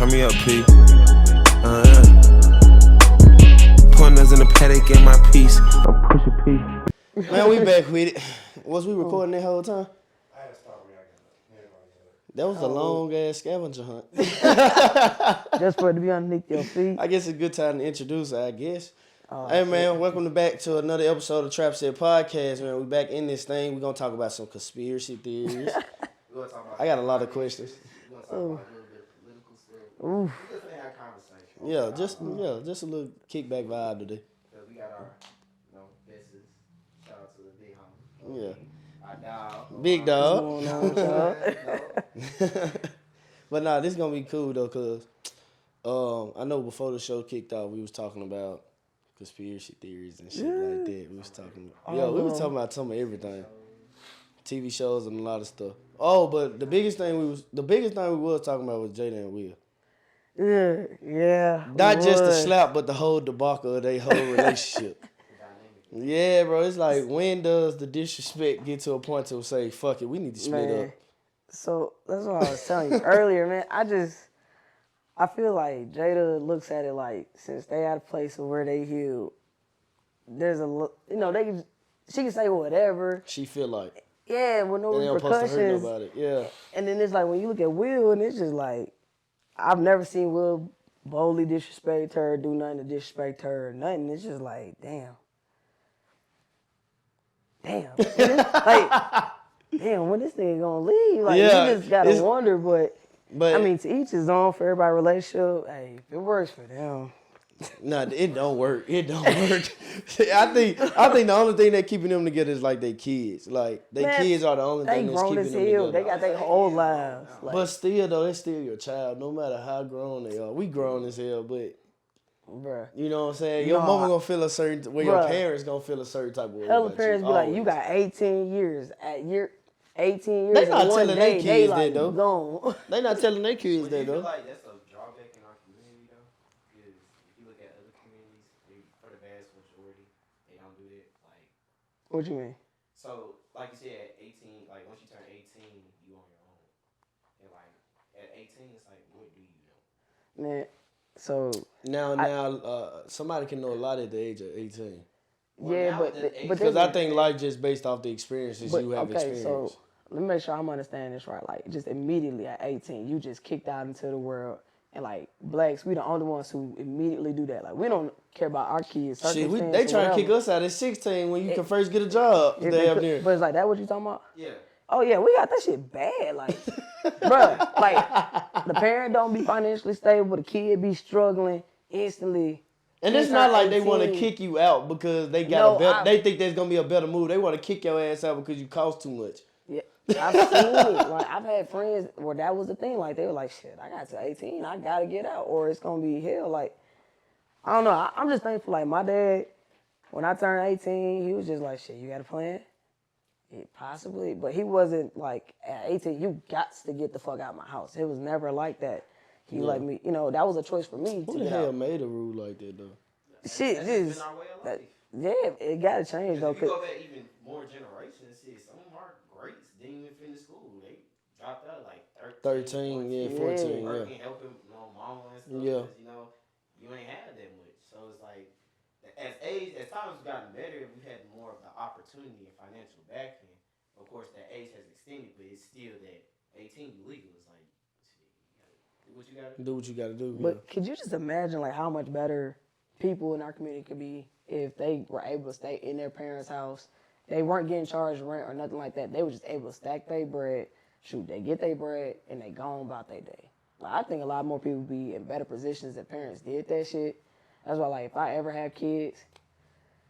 Turn me up, P. Pointers in the paddock in my piece. I'm pushing P. Man, we back with it. Was we recording that whole time? I had to stop reacting. That was a long ass scavenger hunt. Just for it to be underneath your feet. I guess it's a good time to introduce her, I guess. Hey man, welcome back to another episode of TrapSet Podcast, man. We back in this thing. We're gonna talk about some conspiracy theories. I got a lot of questions. We're going to talk about a little bit of political stuff. We're just going to have a conversation. Just a little kickback vibe today. Because we got our, business. Shout out to the big homie. Yeah. Our dog. Big dog. What's But nah, this is gonna be cool though, cause I know before the show kicked off, we was talking about conspiracy theories and shit like that. We was talking, we was talking about some of everything, TV shows and a lot of stuff. Oh, but the biggest thing we was talking about was Jada and Will. Yeah. Not just the slap, but the whole debacle of their whole relationship. Yeah, bro. It's like, when does the disrespect get to a point to say, fuck it, we need to split up? So that's what I was telling you earlier, man. I feel like Jada looks at it like, since they at a place where they healed, there's she can say whatever. She feel like. Yeah, with no And they don't supposed to hurt repercussions. nobody. Yeah. And then it's like, when you look at Will, and it's just like, I've never seen Will boldly disrespect her, do nothing to disrespect her, or nothing. It's just like, damn. Like, damn, when this nigga gonna leave? Like, you just gotta wonder, but I mean, to each his own. For everybody's relationship, hey, if it works for them. Nah, it don't work. It don't work. I think the only thing that keeping them together is like their kids. Like, their kids are the only thing that's keeping them together. They got their whole lives. Like, But still, though, they're still your child, no matter how grown they are. We grown as hell, but bruh. you know what I'm saying? Your mama gonna feel a certain way. Your parents gonna feel a certain type of way. Hella parents be like, you got 18 years. At year 18 years, They not telling their kids like, that, though. Gone. They not telling their kids that, I feel though. like that's a drawback in our community, though. Because if you look at other communities, for the vast majority, they don't do that. Like, What you mean? so, like you said, at 18, like, once you turn 18, you on your own. And, like, at 18, it's like, what do you know? Man, so Now, somebody can know a lot at the age of 18. yeah, but Because I think life just based off the experiences you have experienced. So let me make sure I'm understanding this right. Like, just immediately at 18, you just kicked out into the world, and like blacks, we the only ones who immediately do that. Like, we don't care about our kids. Shit, they try to kick us out at 16 when you can first get a job. But it's like, that what you talking about? Yeah. Oh yeah, we got that shit bad. Like, bruh, like the parent don't be financially stable, the kid be struggling instantly. And it's not like they want to kick you out because they got they think there's gonna be a better move. They want to kick your ass out because you cost too much. Yeah, I've seen it. Like, I've had friends where that was the thing. Like, they were like, shit, I got to 18, I gotta get out, or it's gonna be hell. Like, I don't know. I'm just thankful. Like, my dad, when I turned 18, he was just like, shit, you got a plan? Yeah, possibly, but he wasn't like, at 18, you got to get the fuck out of my house. It was never like that. He let me, that was a choice for me to Who the get hell out. made a rule like that though? Shit, That's just been our way of life. it gotta change though. If you go back even more generations, some of our greats didn't even finish school. They dropped out like 13, 14, working, helping mama and stuff. Yeah. 'Cause, you ain't had that much. So it's like, as times have gotten better, we've had more of the opportunity and financial backing. Of course, that age has extended, but it's still that 18 legal. It's like, shit, you gotta do what you gotta do. Do what you gotta do. But could you just imagine like how much better people in our community could be if they were able to stay in their parents' house? They weren't getting charged rent or nothing like that. They were just able to stack their bread. Shoot, they get their bread and they go on about their day. Like, I think a lot more people be in better positions if parents did that shit. That's why, like, if I ever have kids,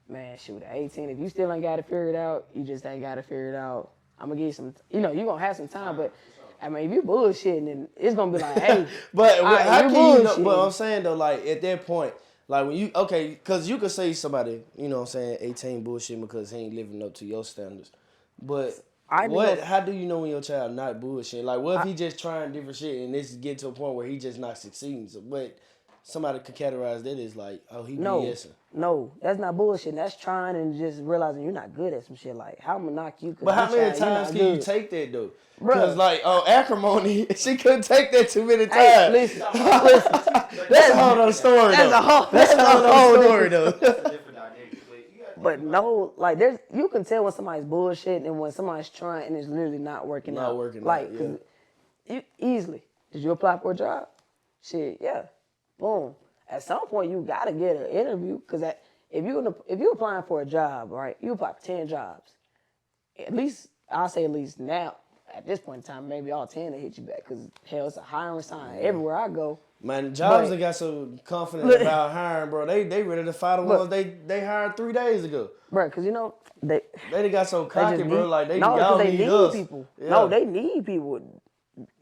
man, shoot, at 18, if you still ain't got it figured out, you just ain't got it figured out. I'm going to give you some, you're going to have some time, but, I mean, if you bullshitting, then it's going to be like, hey. But how can you know? bullshitting. But I'm saying, though, like, at that point, like, when you, because you could say somebody, 18 bullshit because he ain't living up to your standards. But how do you know when your child not bullshit? Like, what if he just trying different shit and this get to a point where he just not succeeding? So, but somebody could categorize that as like, oh, he No, BSing. no, that's not bullshit. That's trying and just realizing you're not good at some shit. Like, how I'm gonna knock you? But how many times can you take that though? Because like, acrimony, she couldn't take that too many times. Hey, listen, That's a whole other story though. That's a whole other story though. But no, like you can tell when somebody's bullshit and when somebody's trying and it's literally not working out. Not working like, out, yeah. You easily. Did you apply for a job? Shit, yeah. Boom. At some point, you gotta get an interview because if you applying for a job, right? You apply for 10 jobs. At least I'll say at least now. At this point in time, maybe all 10 will hit you back because hell, it's a hiring sign everywhere I go. Man, jobs that got so confident about hiring, bro. They ready to fire the ones they hired 3 days ago. Bro, because you know they got so cocky, bro. Like y'all need need us. people. Yeah. No, they need people.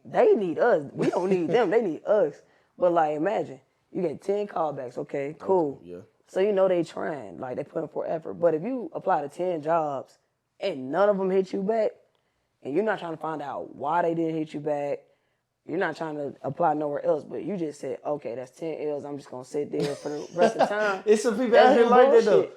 They need us. We don't need them. They need us. But like, imagine you get 10 callbacks. Okay, cool. Yeah. So you know they trying, like they putting forth effort. But if you apply to 10 jobs and none of them hit you back, and you're not trying to find out why they didn't hit you back, you're not trying to apply nowhere else, but you just said, okay, that's 10 L's. I'm just gonna sit there for the rest of the time. It's some people out here like that though.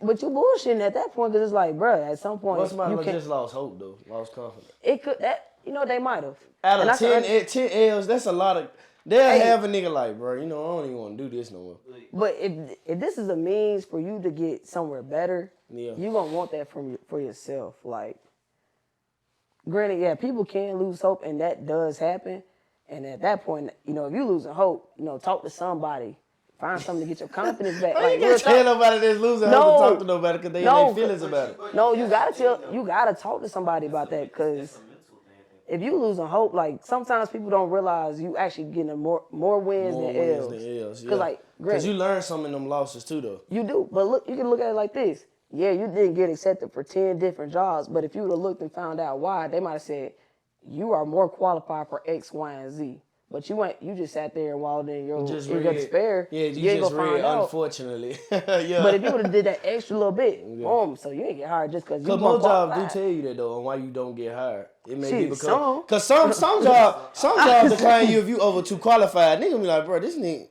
But you bullshitting at that point because it's like, bro, at some point Most of them just lost hope though, lost confidence. It could they might have. Out of 10 L's, that's a lot of. They'll have a nigga like, bro, I don't even want to do this no more. But if this is a means for you to get somewhere better, you gonna want that for yourself. Like, granted, yeah, people can lose hope, and that does happen. And at that point, if you losing hope, talk to somebody, find something to get your confidence back. Like, you can't tell nobody that's losing hope to talk to nobody because they in their feelings about it. No, you gotta talk to somebody about that because. If you losing hope, like sometimes people don't realize you actually getting more wins than L's. Because you learn some in them losses too, though. You do, but look, you can look at it like this. Yeah, you didn't get accepted for 10 different jobs, but if you would have looked and found out why, they might have said you are more qualified for X, Y, and Z. But you just sat there and wallowed in your despair. Yeah, you just read, unfortunately. Yeah. But if you would have did that extra little bit, boom, so you ain't get hired just because you Because most jobs do tell you that though, and why you don't get hired. It may be because some jobs decline you if you over too qualified. Nigga be like, bro, this nigga.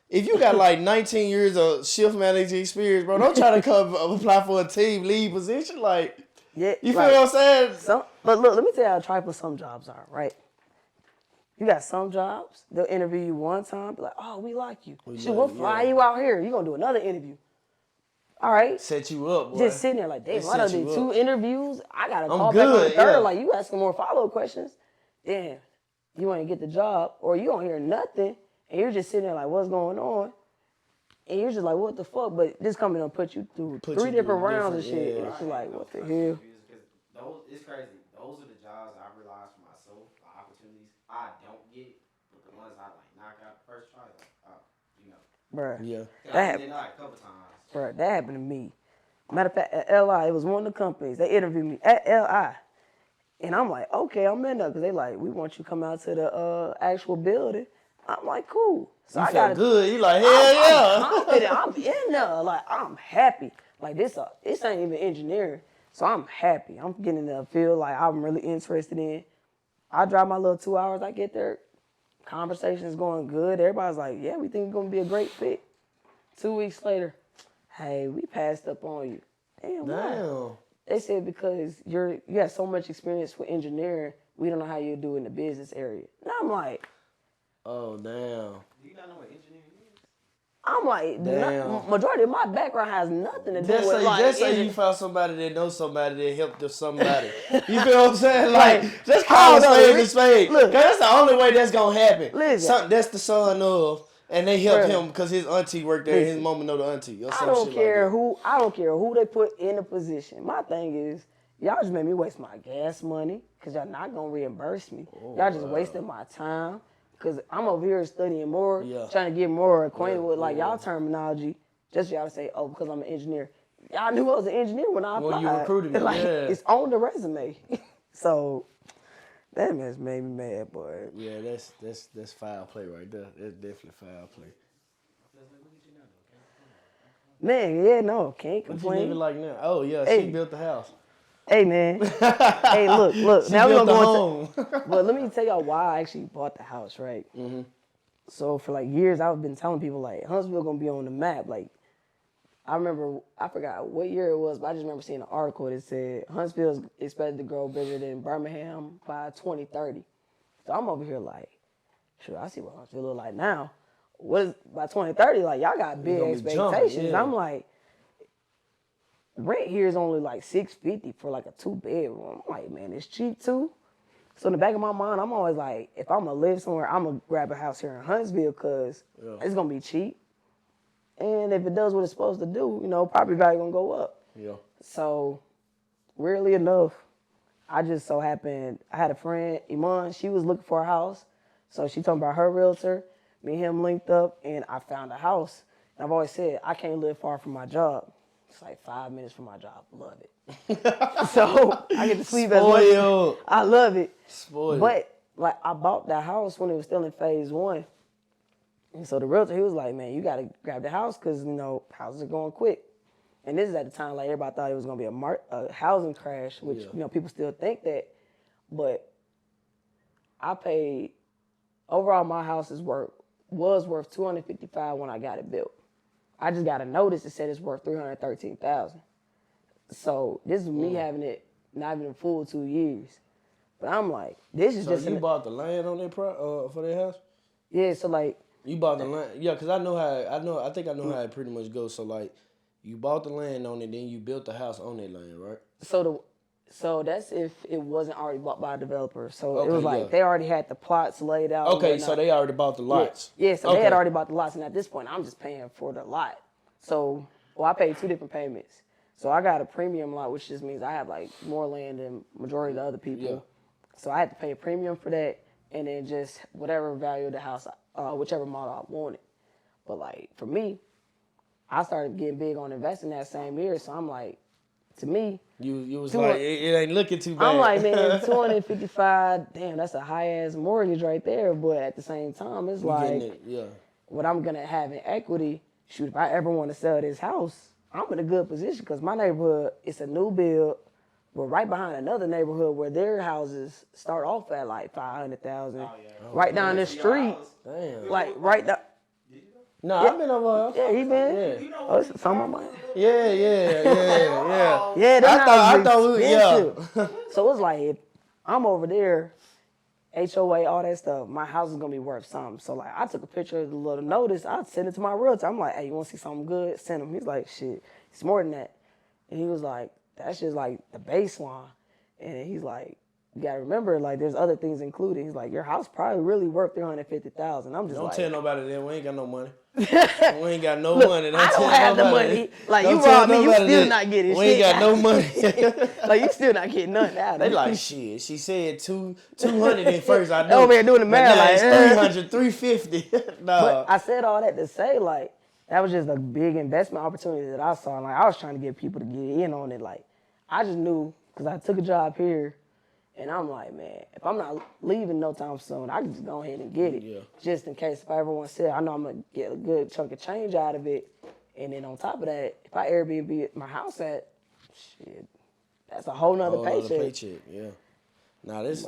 If you got like 19 years of shift manager experience, bro, don't try to come apply for a team lead position. Like, you feel what I'm saying? But look, let me tell you how trifling some jobs are, right? You got some jobs, they'll interview you one time, be like, oh, we like you. We'll fly you out here. You're going to do another interview. All right. Set you up, boy. Just sitting there like, damn, I done did 2 interviews. I got to call back on the third. Like, you asking more follow-up questions. Damn, you want to get the job, or you don't hear nothing, and you're just sitting there like, what's going on? And you're just like, what the fuck? But this company done put you through 3 different rounds of shit. And it's like, what the hell? It's crazy. Those are the jobs I realized for myself, the opportunities I don't get, but the ones I like knock out the first try, Bruh. Yeah. That happened. Like a couple times. Bruh, that happened to me. Matter of fact, at LI, it was one of the companies. They interviewed me at LI. And I'm like, okay, I'm in there. Because they like, we want you to come out to the actual building. I'm like, cool. So I got good. You like, hell yeah. I'm in there. Like, I'm happy. Like, this ain't even engineering. So I'm happy. I'm getting in the field like I'm really interested in. I drive my little 2 hours. I get there. Conversation's going good. Everybody's like, yeah, we think it's going to be a great fit. 2 weeks later, hey, we passed up on you. Damn. Why? They said because you got so much experience with engineering, we don't know how you do in the business area. And I'm like, oh, damn. Do you not know what engineering is? I'm like, majority of my background has nothing to do with like. Just say you found somebody that knows somebody that helped somebody. You feel what I'm saying? Like, just call a spade a spade. Look, that's the only way that's gonna happen. Listen, that's the son of, and they helped him because his auntie worked there. His mama know the auntie. Or I don't care who they put in the position. My thing is, y'all just made me waste my gas money because y'all not gonna reimburse me. Y'all just wasted my time. Because I'm over here studying more, trying to get more acquainted with y'all terminology, just for y'all to say, oh, because I'm an engineer. Y'all knew I was an engineer when I applied. When you recruited me, It's on the resume. So that mess made me mad, boy. Yeah, that's foul play right there. That's definitely foul play. Man, yeah, no, can't complain. What you living like now? Oh, yeah, she built the house. Hey, man. Hey, look. She now we're built going to home. But let me tell y'all why I actually bought the house, right? Mm-hmm. So for like years, I've been telling people like Huntsville gonna be on the map. Like I remember, I forgot what year it was, but I just remember seeing an article that said Huntsville is expected to grow bigger than Birmingham by 2030. So I'm over here like, sure, I see what Huntsville look like now. What is by 2030? Like y'all got big expectations. Jumping, yeah. I'm like, rent here is only like $650 for like a 2-bedroom. I'm like, man, it's cheap too. So in the back of my mind, I'm always like, if I'm gonna live somewhere, I'm gonna grab a house here in Huntsville because it's gonna be cheap. And if it does what it's supposed to do, property value gonna go up. Yeah. So, weirdly enough, I just so happened, I had a friend, Iman, she was looking for a house. So she told me about her realtor, me and him linked up, and I found a house. And I've always said, I can't live far from my job. It's like 5 minutes from my job, love it. So, I get to sleep as much. I love it. Spoiled. But, like, I bought that house when it was still in phase 1. And so the realtor, he was like, man, you got to grab the house because, houses are going quick. And this is at the time, like, everybody thought it was going to be a housing crash, which, people still think that. But I paid, overall, my house was worth $255,000 when I got it built. I just got a notice that said it's worth $313,000. So this is me having it not even full 2 years. But I'm like, this is just... So you bought the land on that for that house? Yeah, so like... You bought the land, yeah, because I think I know how it pretty much goes. So like, you bought the land on it, then you built the house on that land, right? So that's if it wasn't already bought by a developer. So it was like they already had the plots laid out. Okay, so they already bought the lots. Yeah, so they had already bought the lots, and at this point, I'm just paying for the lot. So, I paid 2 different payments. So I got a premium lot, which just means I have like more land than majority of the other people. Yeah. So I had to pay a premium for that, and then just whatever value of the house, whichever model I wanted. But like for me, I started getting big on investing that same year. So I'm like, to me, you was like, it ain't looking too bad. I'm like, man, 255, damn, that's a high ass mortgage right there. But at the same time, it's like, what I'm gonna have in equity. Shoot, if I ever want to sell this house, I'm in a good position because my neighborhood, it's a new build. We're right behind another neighborhood where their houses start off at like 500,000. Right down the street. Damn. Like right down. No, I've been over. Yeah, he been. Yeah. Oh, it's some of mine. Yeah. Yeah, I thought we, So it's like, if I'm over there, HOA, all that stuff, my house is gonna be worth something. So like, I took a picture of the little notice. I sent it to my realtor. I'm like, hey, you want to see something good? Send him. He's like, shit, it's more than that. And he was like, that's just like the baseline. And he's like, you gotta remember, like, there's other things included. He's like, your house probably really worth $350,000. I'm just don't like, tell nobody that we ain't got no money. We ain't got no money. I don't have the money. Like, you robbed me, you still not getting shit. We ain't got no money. Like, you still not getting nothing out of it. They like, shit, she said 200 at first. I know. Over here doing the math, like, 300, 350. Nah. But I said all that to say, like, that was just a big investment opportunity that I saw. Like, I was trying to get people to get in on it. Like, I just knew, because I took a job here, and I'm like, man, if I'm not leaving no time soon, I can just go ahead and get it. Yeah. Just in case if I ever want to sell, I know I'm going to get a good chunk of change out of it. And then on top of that, if I Airbnb my house at, shit, that's a whole nother paycheck. Yeah. Now, that's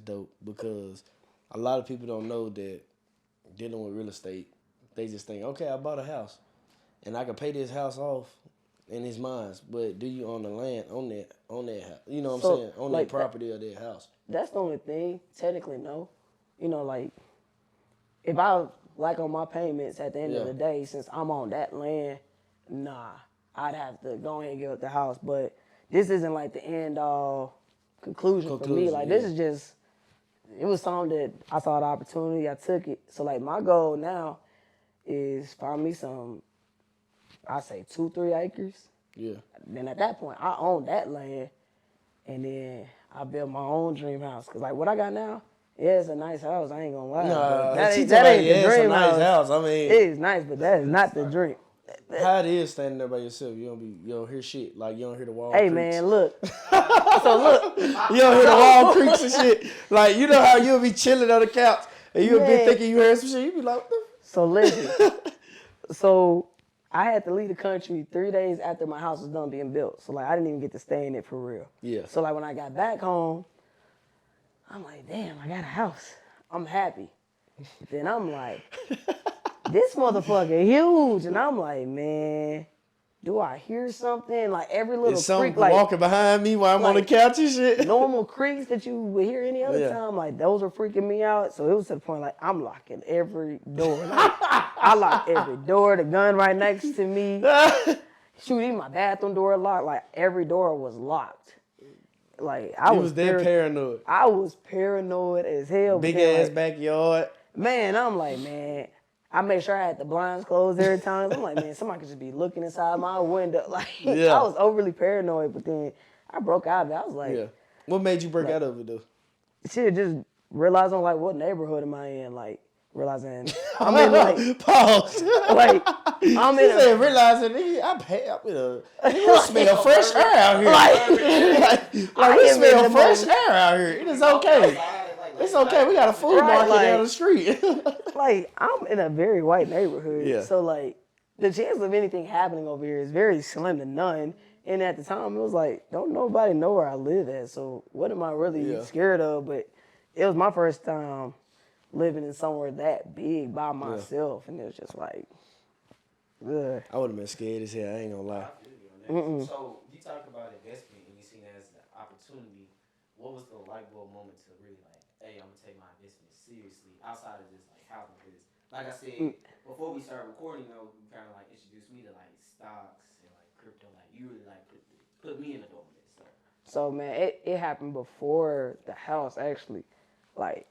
dope, because a lot of people don't know that dealing with real estate, they just think, okay, I bought a house, and I can pay this house off in his minds, but do you own the land on that house? You know what I'm saying? On like that property of that house. That's the only thing. Technically, no. You know, like, if I like on my payments at the end of the day, since I'm on that land, nah, I'd have to go ahead and give up the house. But this isn't like the end all conclusion for me. Like, this is just, it was something that I saw the opportunity, I took it. So like, my goal now is find me some, I say 2-3 acres. Yeah. Then at that point, I own that land, and then I build my own dream house. Cause like what I got now, yeah, it's a nice house. I ain't gonna lie. No, that ain't the dream it's a nice house. I mean, it is nice, but that is not the dream. How it is standing there by yourself, you don't hear shit. Like, you don't hear the wall. Hey, creaks. man, look. So look, you don't hear the wall creaks and shit. Like, you know how you'll be chilling on the couch and you'll be thinking you heard some shit. You be like, what the? So listen. So I had to leave the country 3 days after my house was done being built. So like, I didn't even get to stay in it for real. Yeah. So like, when I got back home, I'm like, damn, I got a house. I'm happy. Then I'm like, this motherfucker huge. And I'm like, man, do I hear something? Like every little Is something creak, like walking behind me while I'm on the couch and shit? normal creaks that you would hear any other time, like those were freaking me out. So it was to the point like I'm locking every door. Like, I locked every door. The gun right next to me. Shoot, even my bathroom door locked. Like every door was locked. Like I was that paranoid. I was paranoid as hell. Big ass backyard. Man, I'm like, man. I made sure I had the blinds closed every time. I'm like, man, somebody could just be looking inside my window. Like, I was overly paranoid, but then I broke out of it. I was like, what made you break out of it though? Shit, just realizing like what neighborhood am I in? Like realizing I'm in like pause. Like I'm in a realizing I'm in a we smell fresh air out here. Like we smell fresh air out here. It is okay. It's okay. We got a food market down the street. Like I'm in a very white neighborhood, so like the chance of anything happening over here is very slim to none. And at the time, it was like, don't nobody know where I live at, so what am I really scared of? But it was my first time living in somewhere that big by myself, and it was just like, ugh. I would have been scared as hell. I ain't gonna lie. So you talk about investment and you see that as an opportunity. What was the light bulb moment to really like, hey, I'm gonna take my investment seriously outside of just like housing? Because like I said before we started recording, though, you kind of like introduced me to like stocks and like crypto. Like you really like put me in the door with it. So man, it happened before the house actually. Like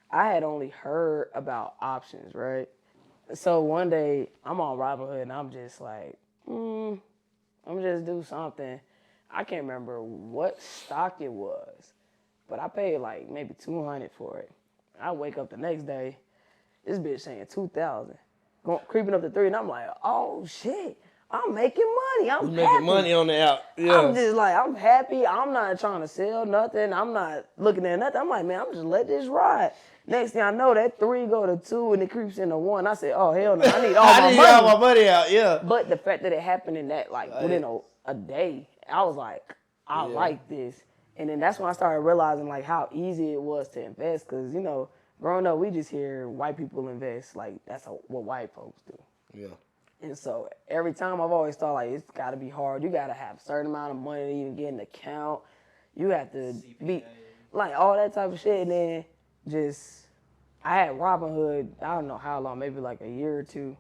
I had only heard about options, right? So one day I'm on Robinhood and I'm just like, I'm gonna just do something. I can't remember what stock it was, but I paid like maybe $200 for it. I wake up the next day, this bitch saying 2,000, creeping up to 3, and I'm like, oh shit, I'm making money. I'm happy. Making money on the app. Yeah. I'm just like, I'm happy. I'm not trying to sell nothing. I'm not looking at nothing. I'm like, man, I'm just let this ride. Next thing I know, that 3 go to 2 and it creeps into 1. I said, oh hell no, I need all my money. all my money out. Yeah. But the fact that it happened in that like within a day, I was like, I like this. And then that's when I started realizing like how easy it was to invest. Cause you know, growing up, we just hear white people invest. Like that's what white folks do. Yeah. And so every time I've always thought like it's gotta be hard. You gotta have a certain amount of money to even get an account. You have to be like all that type of shit. And then I had Robinhood, I don't know how long, maybe like a year or 2.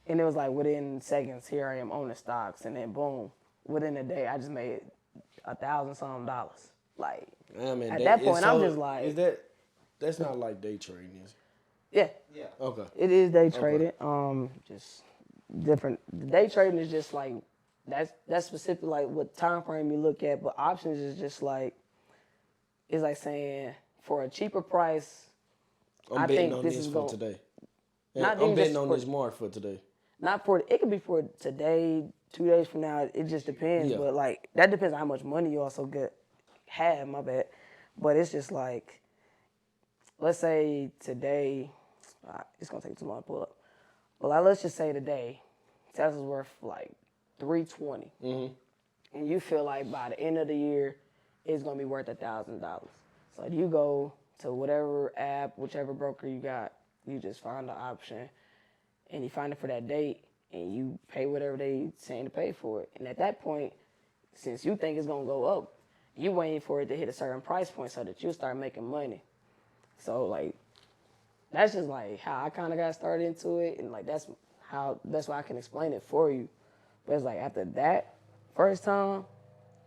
And it was like within seconds, here I am owning stocks. And then boom, within a day, I just made $1,000-something. Like, at that point, I'm just like. Is that's not like day trading, is it? Yeah. Okay. It is day trading. Just different. Day trading is just like, that's specific, like what time frame you look at. But options is just like, it's like saying, for a cheaper price, I'm betting on this for today. I'm betting on this mark for today. Not for it could be for today, 2 days from now. It just depends. But like that depends on how much money you also have. My bad. But it's just like, let's say today, it's gonna take too long to pull up. But like, let's just say today, Tesla's worth like $320, and you feel like by the end of the year, it's gonna be worth $1,000. So you go to whatever app, whichever broker you got, you just find the option, and you find it for that date, and you pay whatever they saying to pay for it. And at that point, since you think it's gonna go up, you waiting for it to hit a certain price point so that you start making money. So like, that's just like how I kind of got started into it, and like that's why I can explain it for you. But it's like after that first time,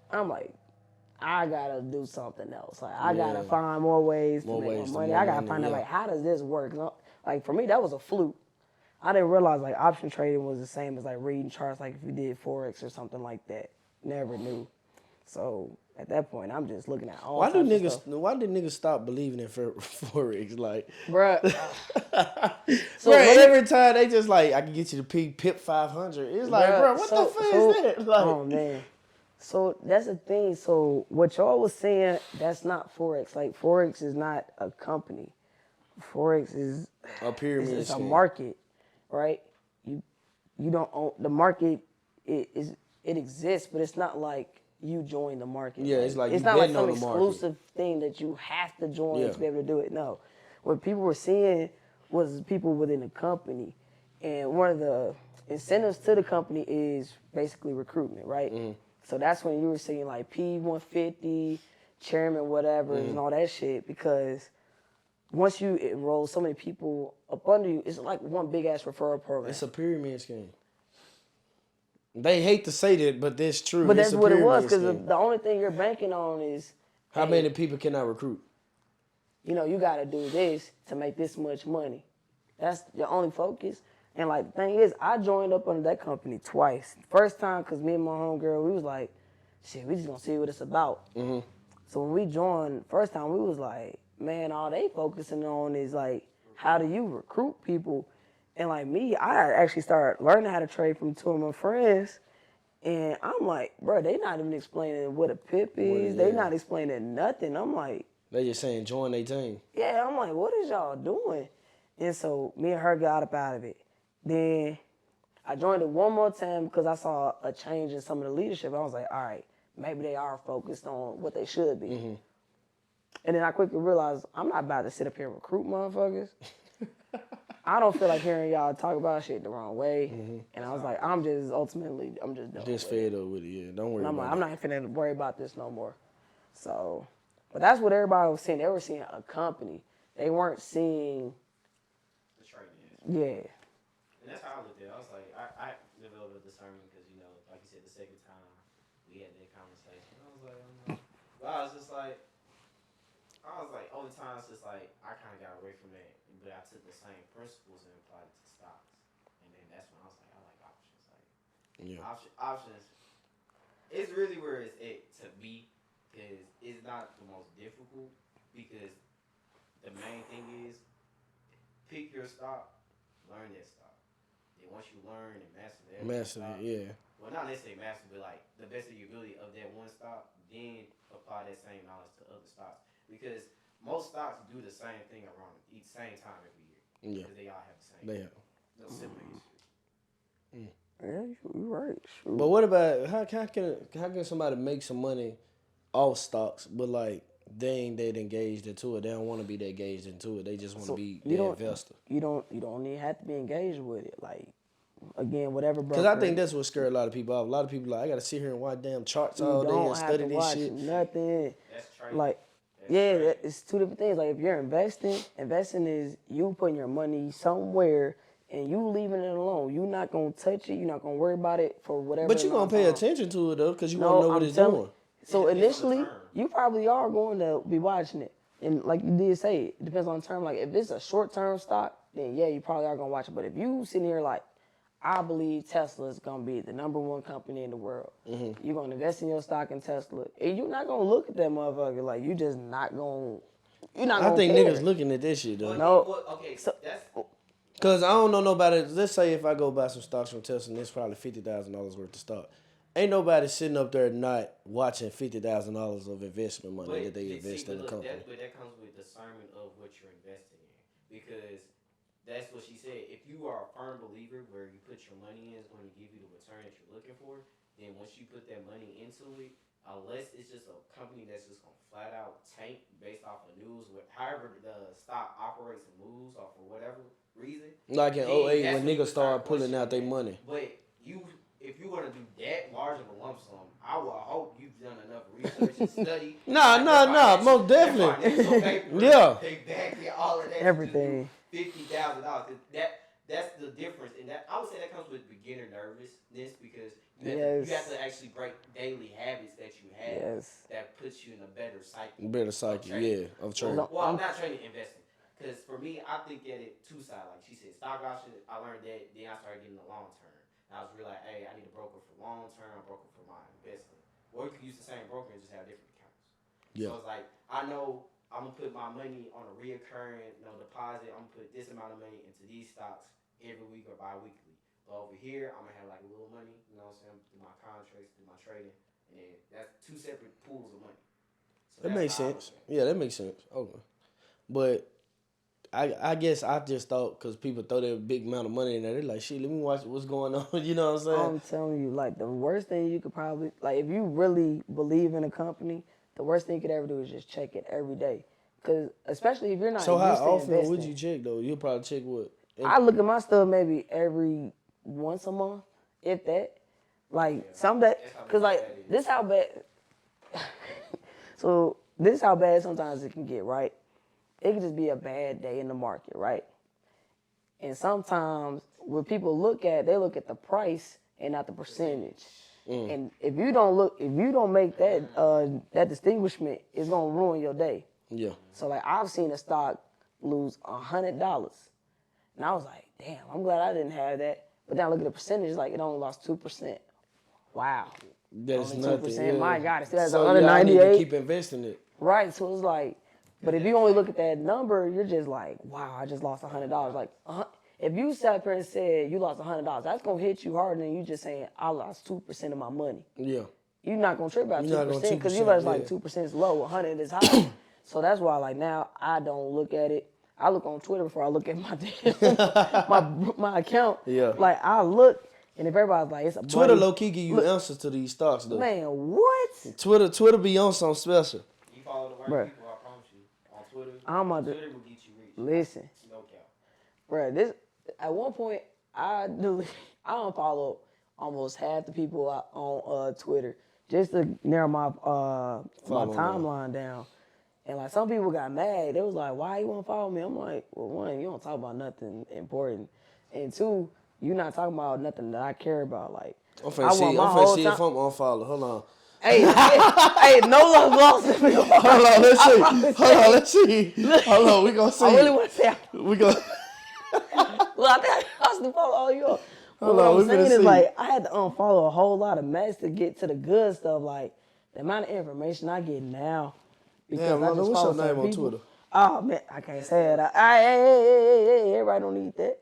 I'm like, I gotta do something else. Like I gotta find more ways to make more money. I gotta find out like how does this work? Like for me, that was a fluke. I didn't realize like option trading was the same as like reading charts. Like if you did Forex or something like that, never knew. So at that point, I'm just looking at all. Why did niggas stop believing in Forex? Like, bruh. Every time they just like, I can get you to PIP 500. It's like, bro, what the fuck is that? Like, oh man. So that's the thing. So what y'all was saying, that's not Forex. Like Forex is not a company. Forex is a pyramid. It's a market, right? You don't own the market. It exists, but it's not like you join the market. Yeah, it's like it's not like some exclusive thing that you have to join to be able to do it. No, what people were seeing was people within the company. And one of the incentives to the company is basically recruitment, right? So that's when you were seeing like P150, chairman, whatever, and all that shit, because once you enroll so many people up under you, it's like one big ass referral program. It's a pyramid scheme. They hate to say that, but that's true. But It's that's a what it was, pyramid because scheme. the only thing you're banking on is, How many people can I recruit? you know, you got to do this to make this much money. That's your only focus. And like the thing is, I joined up under that company twice. First time, because me and my homegirl, we was like, shit, we just gonna see what it's about. So when we joined, first time, we was like, man, all they focusing on is like, how do you recruit people? And like me, I actually started learning how to trade from two of my friends. And I'm like, bro, they not even explaining what a pip is. They not explaining nothing. I'm like, They just saying join their team. yeah, I'm like, what is y'all doing? And so me and her got up out of it. Then I joined it one more time because I saw a change in some of the leadership. I was like, all right, maybe they are focused on what they should be. And then I quickly realized I'm not about to sit up here and recruit motherfuckers. I don't feel like hearing y'all talk about shit the wrong way. And I was like, I'm just done. Just fed up with it, yeah. Don't worry And I'm about like, I'm not finna worry about this no more. So, but that's what everybody was seeing. They were seeing a company. They weren't seeing, The trading. yeah. And that's how I looked at it. I was like, I developed a discernment because, you know, like you said, the second time we had that conversation, I was like, but I was just like, over time, it's just like, I kind of got away from that, but I took the same principles and applied it to stocks. And then that's when I was like, I like options. Like, options, it's really where it's at to be, because it's not the most difficult, because the main thing is, pick your stock, learn that stock. Then once you learn and master that stock, well, not necessarily master, but like the best of your ability of that one stock, then apply that same knowledge to other stocks. Because most stocks do the same thing around the same time every year. Because they all have the same. No similar history. Yeah, you're right. Shoot. But what about how can somebody make some money off stocks, but like they ain't that engaged into it? They don't want to be that engaged into it. They just want to be the investor. You don't even have to be engaged with it. Like, again, whatever. Because I think that's what scared a lot of people off. A lot of people like, I gotta sit here and watch damn charts all day and study this shit. Nothing. That's trading. Like, it's two different things. Like, if you're investing is you putting your money somewhere and you leaving it alone. You're not gonna touch it. You're not gonna worry about it for whatever. But you're gonna pay attention to it though, because you want to know what it's doing. So initially, you probably are going to be watching it. And like you did say, it depends on the term. Like, if it's a short-term stock, then yeah, you probably are going to watch it. But if you sitting here like, I believe Tesla is going to be the #1 company in the world. You're going to invest in your stock in Tesla. And you're not going to look at that motherfucker. Like, you just not going to, you're not going to I think care. niggas looking at this shit though. No. Okay, So- that's... Because I don't know nobody. Let's say if I go buy some stocks from Tesla and it's probably $50,000 worth of stock. Ain't nobody sitting up there not watching $50,000 of investment money that they invest in the company. But that comes with discernment of what you're investing in. Because that's what she said. If you are a firm believer where you put your money in is going to give you the return that you're looking for, then once you put that money into it, unless it's just a company that's just going to flat out tank based off of news, however the stock operates and moves or for whatever reason. Like in then 08 that's when when you niggas started start pulling out their questioning money. But if you want to do that large of a lump sum, I will hope you've done enough research and study. Nah, most definitely. Yeah. They back it, all of that. Everything. $50,000. That's the difference. And that I would say that comes with beginner nervousness because you have to actually break daily habits that you have that puts you in a better cycle. Better cycle, yeah, of trading. Well, I'm not trading, investing. Because for me, I think that it two sides. Like she said, stock option, I learned that. Then I started getting the long term. And I was really like, hey, I need a broker for long term, a broker for my investing. Or you can use the same broker and just have different accounts. Yeah. So it's like, I know I'm going to put my money on a reoccurring deposit. I'm going to put this amount of money into these stocks every week or bi-weekly. But over here, I'm going to have like a little money, you know what I'm saying, through my contracts, through my trading. And then that's two separate pools of money. So that makes sense. Yeah, that makes sense. Okay. But I guess I just thought because people throw that big amount of money in there, they're like, shit, let me watch what's going on. You know what I'm saying? I'm telling you, like, the worst thing you could probably, like, if you really believe in a company, the worst thing you could ever do is just check it every day. Because especially if you're not So how used to often investing. would you check though? You'll probably check what? I look at my stuff maybe every once a month, if that. Like some day, cause like this how bad. So this is how bad sometimes it can get, right? It can just be a bad day in the market, right? And sometimes when people look at, they look at the price and not the percentage. And if you don't make that that distinguishment, it's gonna ruin your day. Yeah. So like I've seen a stock lose $100, and I was like, damn, I'm glad I didn't have that. But then I look at the percentage, like it only lost 2%. Wow. That's Only nothing. 2%. Yeah. My God, it still has So y'all need to 198. keep investing it. Right. So it's like, but if you only look at that number, you're just like, wow, I just lost $100. Like, if you sat up here and said you lost $100, that's gonna hit you harder than you just saying I lost 2% of my money. Yeah. You're not gonna trip about You're not 2% gonna because you 2%, realize like yeah. 2% is low, 100 is high. So that's why like now I don't look at it. I look on Twitter before I look at my damn my account. Yeah. Like I look, and if everybody's like it's a Twitter buddy, low key give you answers to these stocks though. man, what? Twitter be on something special. You follow the right Bruh. people, I promise you. On Twitter, I'm about to Twitter will get you rich. listen. No cap. Bruh, this at one point I don't follow almost half the people on Twitter just to narrow my timeline down. And like some people got mad. They was like, "Why you want to follow me?" I'm like, "Well, one, you don't talk about nothing important, and two, you not talking about nothing that I care about." Like, I'm finna see if I'm unfollowed. Hold on. Hey, no love lost. Hold on, let's see. Hold on, we gonna see. I really want to say. We gonna. Well, I think I still follow all you. Hold What on, I'm we saying finna is see. like I had to unfollow a whole lot of mess to get to the good stuff. Like the amount of information I get now because Damn, I London, just what's follow your name certain on people. Twitter? Oh man, I can't say it. Hey, everybody don't need that.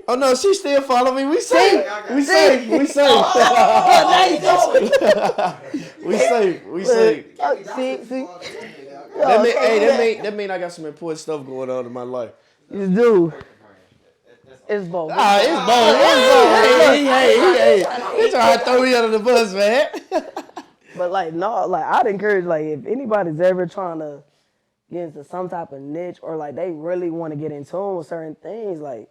Oh no, she still follow me. We safe. We safe. We safe. We safe. We safe. See, That mean I got some important stuff going on in my life. you do. It's both. It's both. Hey. He trying to throw me under the bus, man. But like no, like I'd encourage like if anybody's ever trying to get into some type of niche or like they really want to get in tune with certain things, like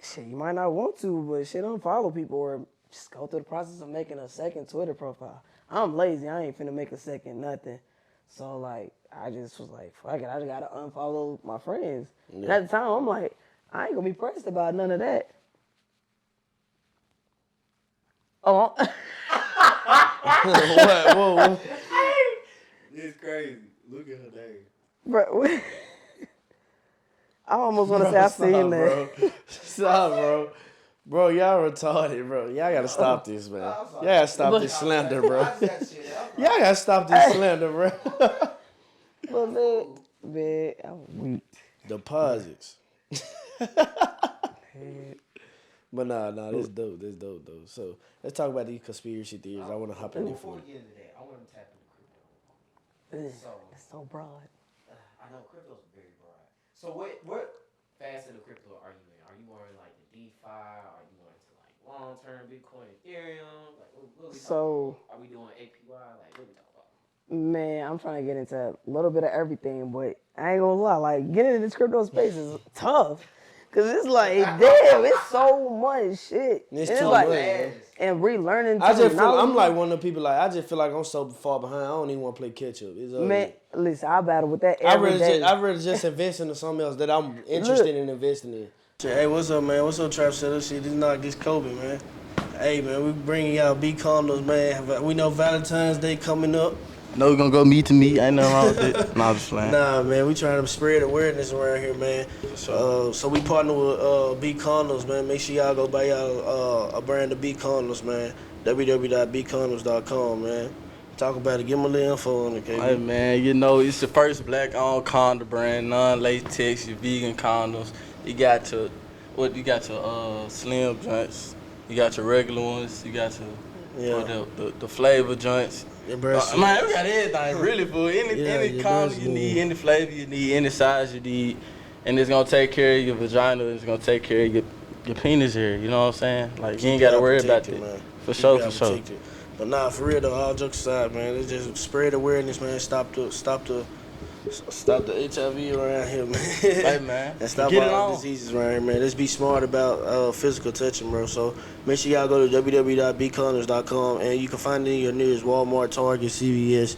shit, you might not want to, but shit, unfollow people or just go through the process of making a second Twitter profile. I'm lazy, I ain't finna make a second nothing. So like I just was like, fuck it, I just gotta unfollow my friends. And at the time I'm like, I ain't gonna be pressed about none of that. Oh, Whoa. It's crazy. Look at her name. bro, I almost want to say I seen that. Stop, bro. Bro, y'all retarded, bro. Y'all gotta stop this, man. Y'all gotta stop this slander, bro. Y'all gotta stop this slander, bro. But man, I'm weak. Deposits. But nah, this dope. This dope, though. So let's talk about these conspiracy theories. I want to hop in there for Before you. we get into that, I want to tap into crypto. So It's so broad. I know crypto's very broad. So what facet of crypto are you in? Are you more in like the DeFi? Are you more into like long-term Bitcoin, Ethereum? Like what we So, are we doing APY? Like what we talking about? man, I'm trying to get into a little bit of everything, but I ain't gonna lie, like getting into this crypto space is tough. Cause it's like, damn, it's so much shit. It's And too like, much, man. and relearning. I just feel I'm terminology. like one of the people. Like I just feel like I'm so far behind. I don't even want to play catch up. It's Man, listen, I battle with that I every day. I'd rather just invest into something else that I'm interested in investing in. Hey, what's up, man? What's up, TrapSet? Shit, this Kobe, man. Hey, man, we bringing y'all B condos, man. We know Valentine's Day coming up. No, we're gonna go meet to meet. Ain't nothing wrong with it. Nah, I'm just playing. Nah, man, we trying to spread awareness around here, man. So we partner with B condos, man. Make sure y'all go buy y'all a brand of B condos, man. www.bcondos.com, man. Talk about it. Give them a little info on it, KB. Hey man, you know it's the first black-owned condo brand, non-latex, your vegan condoms. You got your slim joints, you got your regular ones, you got your the flavor joints. Your breast Man, we got everything really for any your condo breast you need, milk. any flavor you need, any size you need, and it's gonna take care of your vagina. It's gonna take care of your penis here. You know what I'm saying? Like you ain't gotta worry about that. Man. For Keep sure, y'all for sure. protected. But nah, for real though, all jokes aside, man, let's just spread awareness, man. Stop the Stop the HIV around here, man. Hey, man. And stop Get it all on. the diseases around here, man. Let's be smart about physical touching, bro. So make sure y'all go to www.bcondoms.com and you can find it in your nearest Walmart, Target, CVS.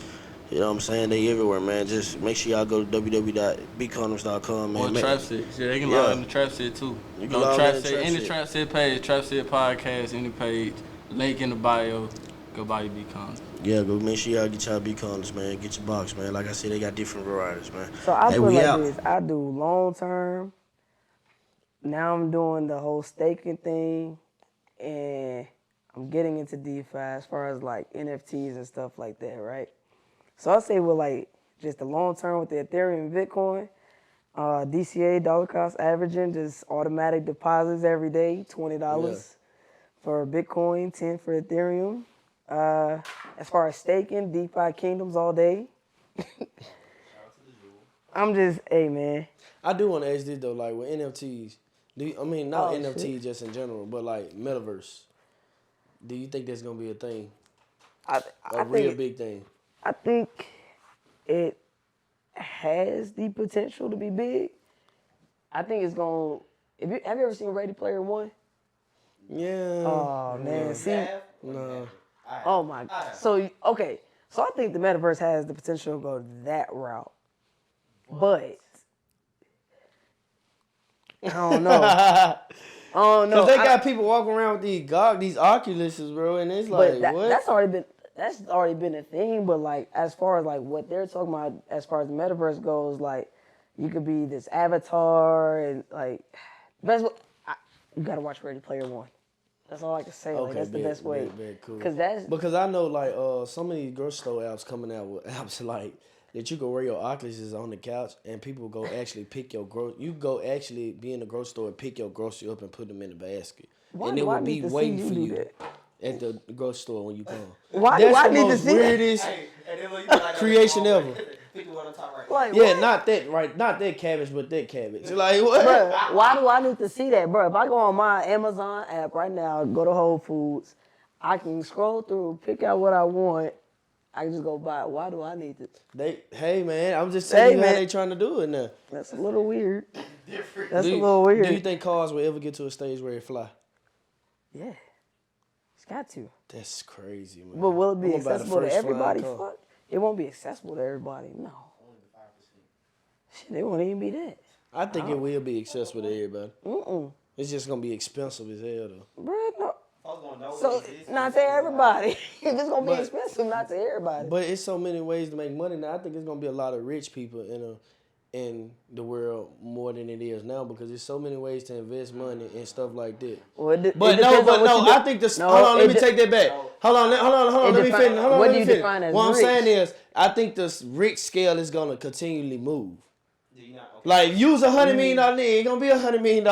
You know what I'm saying? They everywhere, man. Just make sure y'all go to www.bcondoms.com, man. Or TrapSet. Yeah, they can Yeah. log in to TrapSet too. You can Go log in to TrapSet, any TrapSet. TrapSet page, TrapSet Podcast, any page, link in the bio. Go buy your Beacon. Yeah, go make sure y'all get y'all B-condoms, man. Get your box, man. Like I said, they got different varieties, man. So I Hey, put we like out. this. I do long term. Now I'm doing the whole staking thing, and I'm getting into DeFi as far as like NFTs and stuff like that, right? So I say with like just the long term with the Ethereum and Bitcoin, DCA dollar cost averaging, just automatic deposits every day, $20 for Bitcoin, 10 for Ethereum. As far as staking, DeFi Kingdoms all day. I'm just, hey man. I do want to ask this though, like with NFTs. Not Oh, NFTs shit. just in general, but like metaverse. Do you think that's gonna be a thing? I Real think big thing. I think it has the potential to be big. I think it's going. Have you ever seen Ready Player One? Yeah. Oh man, see. No. Oh my. So okay. So I think the metaverse has the potential to go that route, but I don't know. I don't know. Cause they got people walking around with these Oculuses, bro, and it's like But what? that's already been a thing. But like as far as like what they're talking about, as far as the metaverse goes, like you could be this avatar and like best. You gotta watch Ready Player One. That's all I can say. Like, that's the best way. Cool. Because I know like some of these grocery store apps coming out with apps like that you can wear your Oculuses on the couch and people go actually pick your You go actually be in the grocery store and pick your grocery up and put them in the basket, and it do I will be need to see waiting you for do you that? at the grocery store when you come. Why That's do I the need to most see that? weirdest. Hey, and then look, you be like, Creation ever. Pick the one on top right. Like, Yeah, what? not that cabbage, but that cabbage. Like what? Bruh, why do I need to see that, bro? If I go on my Amazon app right now, go to Whole Foods, I can scroll through, pick out what I want. I can just go buy it. Why do I need to? Hey man, I'm just telling Hey, you how man. they trying to do it now. That's a little weird. Different. That's a Do little weird. you think cars will ever get to a stage where it fly? Yeah, it's got to. That's crazy, man. But will it be I'm gonna buy the accessible to first flying everybody? car. Fuck. It won't be accessible to everybody. No. Shit, it won't even be that. I think it will be accessible to everybody. Mm-mm. It's just gonna be expensive as hell though. Bruh, no. I was gonna know So, what it is. not to everybody. If it's going to be But- expensive, not to everybody. But it's so many ways to make money now. I think it's gonna be a lot of rich people in the world more than it is now because there's so many ways to invest money and stuff like that. Well, it But depends on what you do. I think this. No, hold on, let it me de- take that back. Hold on. It Let me define- finish. Hold on, what let do me you finish. define as What I'm rich? saying is, I think this rich scale is gonna continually move. Do you not? Okay. Like, use $100 million nigga. Ain't gonna be $100 million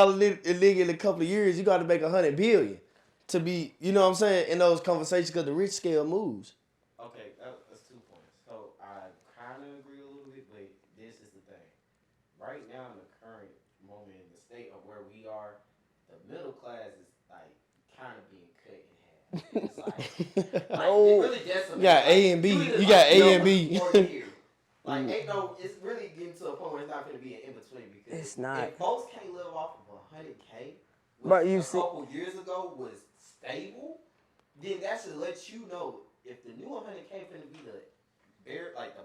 illegal in a couple of years. You got to make $100 billion to be. You know what I'm saying? In those conversations, because the rich scale moves. Okay, that's 2 points. So I kind of agree a little bit, but this is the thing. Right now, in the current moment, in the state of where we are, the middle class is like kind of being cut in half. It's like it really just You got A and B. You got A and B. Like, it's really getting to a point where it's not going to be an in between because It's not. if folks can't live off of $100K, But which you a see- couple years ago was stable, then that should let you know if the new $100K finna be the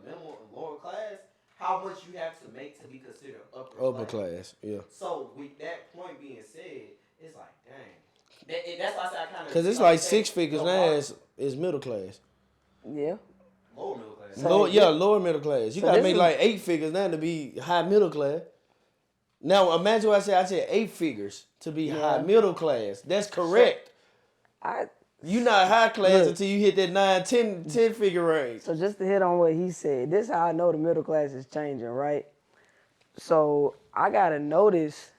minimum and lower class, how much you have to make to be considered upper class, yeah. So with that point being said, it's like, dang. That's why I said I kind of. Because it's like 6 figures now is middle class. Yeah. Lower middle class. So- Lower middle class. You So got to this make is- like 8 figures now to be high middle class. Now, imagine what I said 8 figures to be high middle class. That's correct. You not high class Look. until you hit that 10 figure range. So just to hit on what he said, this is how I know the middle class is changing, right? So I got to notice,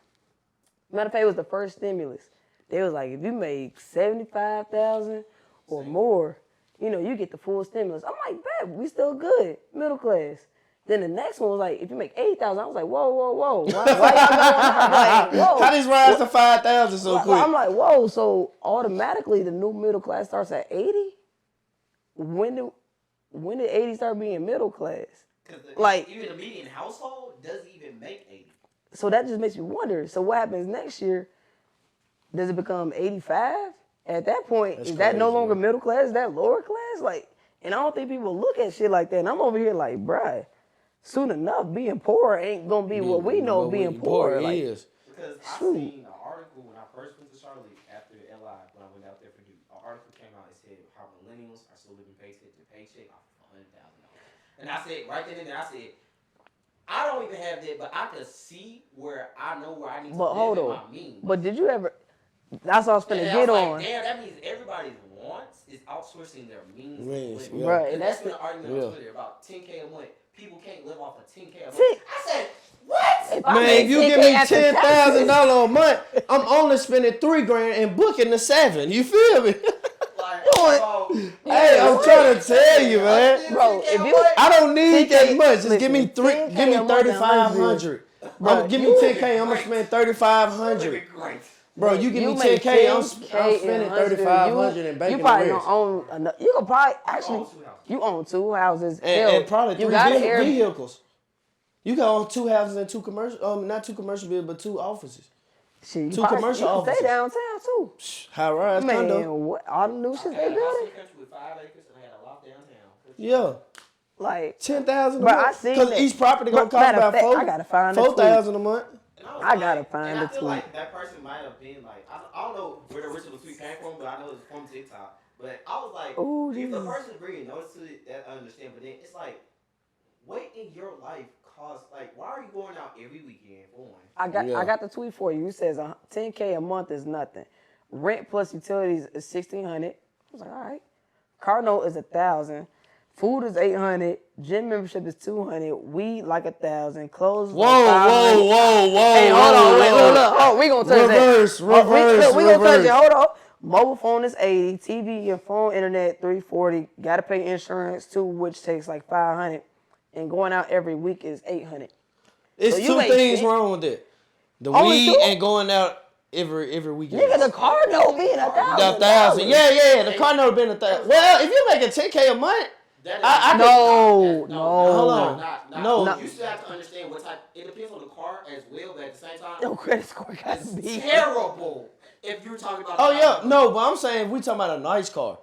matter of fact, it was the first stimulus. They was like, if you make $75,000 or more, you get the full stimulus. I'm like, bet, we still good, middle class. Then the next one was like, if you make $80,000, I was like, whoa. Why y'all going? I'm like, whoa. How this rise to 5,000 so quick? I'm like, whoa, so automatically the new middle class starts at 80? When did 80 start being middle class? Like, even the median household doesn't even make 80. so that just makes me wonder. So what happens next year? Does it become 85? At that point, That's is that no crazy, longer man. middle class? Is that lower class? Like, and I don't think people look at shit like that. And I'm over here like, bruh, soon enough, being poor ain't gonna be what we know What being poor. Like, is. Because I Shoot. seen an article when I first went to Charlotte after LI, when I went out there for Duke. An article came out and said how millennials are still living paycheck to paycheck off of $100,000. And I said, right then and there, I said, I don't even have that, but I could see where I know where I need to but live hold in on. my means. But did you ever? That's what I was finna And I get was on. like, damn, that means everybody's wants is outsourcing their means. Means, of living. yeah. Right, And that's that's been the- an argument yeah. on Twitter about 10K a month. People can't live off of 10K a month. See- I said, what? If I Man, make if you 10K give me after $10,000 taxes- a month, I'm only spending $3,000 and booking the 7. You feel me? Like, What? bro, Hey, I'm trying to tell you, man. Bro, if you- I don't need 10K that much. Just give me listen, three. 10K Give me a month and 3,500. Bro, Give me you- 10K. I'm gonna spend 3,500. great. Bro, you give me make 10K. I'm 10K spending and 100, 3,500 and you banking probably the don't rest. own enough. You could probably actually own 2 houses. you own 2 houses. And, Hell, and probably you 3 got an Air- vehicles. You got own 2 houses and 2 commercial. Not 2 commercial buildings, but 2 offices. Shit, you 2 probably- commercial you can offices. stay downtown too. High rise Man, condo. what all the new shit I they had a house in building? the country with 5 acres and I had a lot downtown. Yeah. Like, 10,000 a But I month. seen Because that. each property gonna But cost matter of about fact, 4. I gotta find the 4,000 a month. And was I gotta like, find and the I feel tweet. like that person might have been like, I don't know where the original tweet came from, but I know it's from TikTok. But I was like, Ooh, if the Jesus. person's bringing notice to it, that I understand. But then it's like, what in your life costs, like, why are you going out every weekend for one? I Yeah. got the tweet for you. It says 10K a month is nothing. Rent plus utilities is 1,600. I was like, all right. Car note is 1,000. Food is 800. Gym membership is 200. Weed like 1,000. Clothes. Whoa, like 500. whoa. Hey, hold on. Wait, look. Oh, we gonna touch Reverse, that. We gonna touch reverse. it. Hold on. Mobile phone is 80. TV and phone internet 340. Got to pay insurance too, which takes like 500. And going out every week is 800. It's So you 2 make things 10? wrong with it. The Only weed 2? and going out every weekend. Nigga, the car note being 1,000. 1,000. Yeah. The car note been 1,000. Well, if you making 10K a month, That is I No, no. Hold on. No. No. You still have to understand what type. It depends on the car as well, but at the same time, Your credit score got to it's be terrible. If you're talking about. oh yeah, no, but I'm saying we talking about a nice car.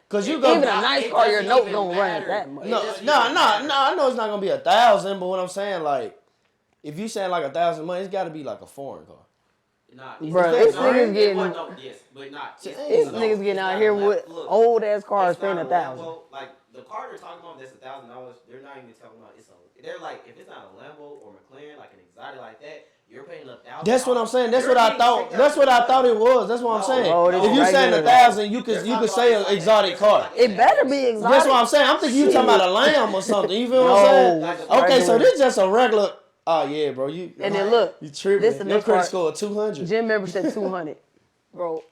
Cause you go Even a nice It car, your doesn't note even don't run matter. that much. It no, doesn't no. even matter. I know it's not gonna be 1,000, but what I'm saying, like, if you saying like 1,000 money, it's got to be like a foreign car. Nah, Bruh, this not- nigga's getting- no, yes, but not. This These no, niggas it's getting not out here a with Lam- look, old ass cars it's not paying a 1,000. Lambo. Like the car they're talking about, that's $1,000. They're not even talking about it's a. They're like, if it's not a Lambo or McLaren, like an exotic like that, you're paying $1,000. That's what I'm saying. That's You're what I getting thought. That's what I thought it was. That's what I'm No, saying. no, this If you is saying regular. 1,000, you They're could talking say about an exotic car. It better be exotic. That's what I'm saying. I'm thinking you talking about a lamb or something. You feel what I'm saying? No, Okay, so regular. this just a regular. Oh yeah, bro. You And then look, you tripping? this the Your next credit part. score of 200, Gym membership 200. Bro,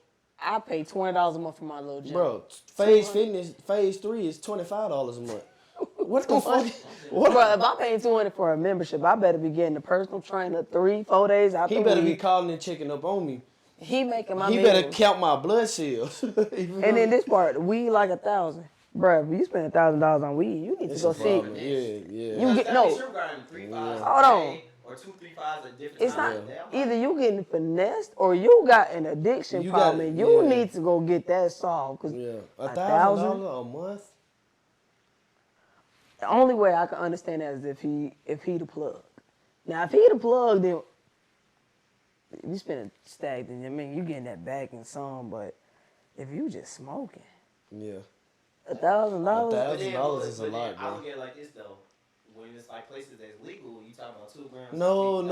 I pay $20 a month for my little gym. bro. Phase 3 is $25 a month. What the fuck? What? Bro, if I'm paying 200 for a membership, I better be getting a personal trainer 3-4 days out He the better be week. calling and checking up on me. He making my He meals. better count my blood cells. And then this part, weed like 1,000. Bro, if you spend $1,000 on weed, you need It's to go a see. problem. Yeah. You get no. Hold on. Or 2 3-5s at different It's not times. either you getting finessed or you got an addiction You problem. got- And you yeah. need to go get that solved. Cause Yeah, $1,000? $1,000 a month. the only way I can understand that is if he the plug. Now if he the plug, then if you spend a stack, then I mean you getting that back in some. But if you just smoking, Yeah. $1,000. $1,000 is a lot, I bro. look at it like this though. When it's like places that's legal, you talk about 2 grams. No,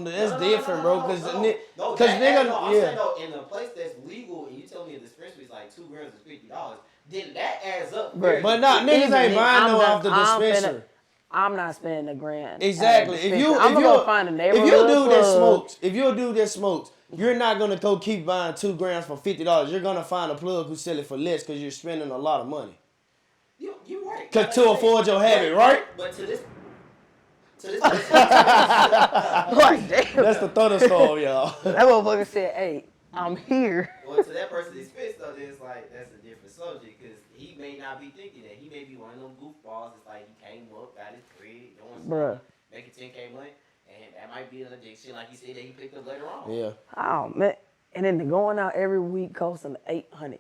that's different, bro. Cause no, nigga, I'm yeah. saying though, in a place that's legal, and you tell me a dispensary is like 2 grams is $50, then that adds up. Bruh. very But nah, quick. niggas ain't buying no I'm off the just- dispensary. I'm not spending $1,000. Exactly. at a If you dispensary. I'm if gonna you find a if neighborhood you do that plug. smokes, if you do that smokes, you're not gonna go keep buying 2 grams for $50. You're gonna find a plug who sell it for less because you're spending a lot of money. You right. Cause to afford your habit, right? But to this Like, damn. That's the thunderstorm, y'all. That motherfucker said, hey, I'm here. Well, to that person's expense, though, then it's like, that's a different subject, because he may not be thinking that. He may be one of them goofballs. It's like, he came up, got his bread, doing Bruh. something, making 10K money, and that might be an addiction, like he said, that he picked up later on. Yeah. Oh, man. And then the going out every week costing $800.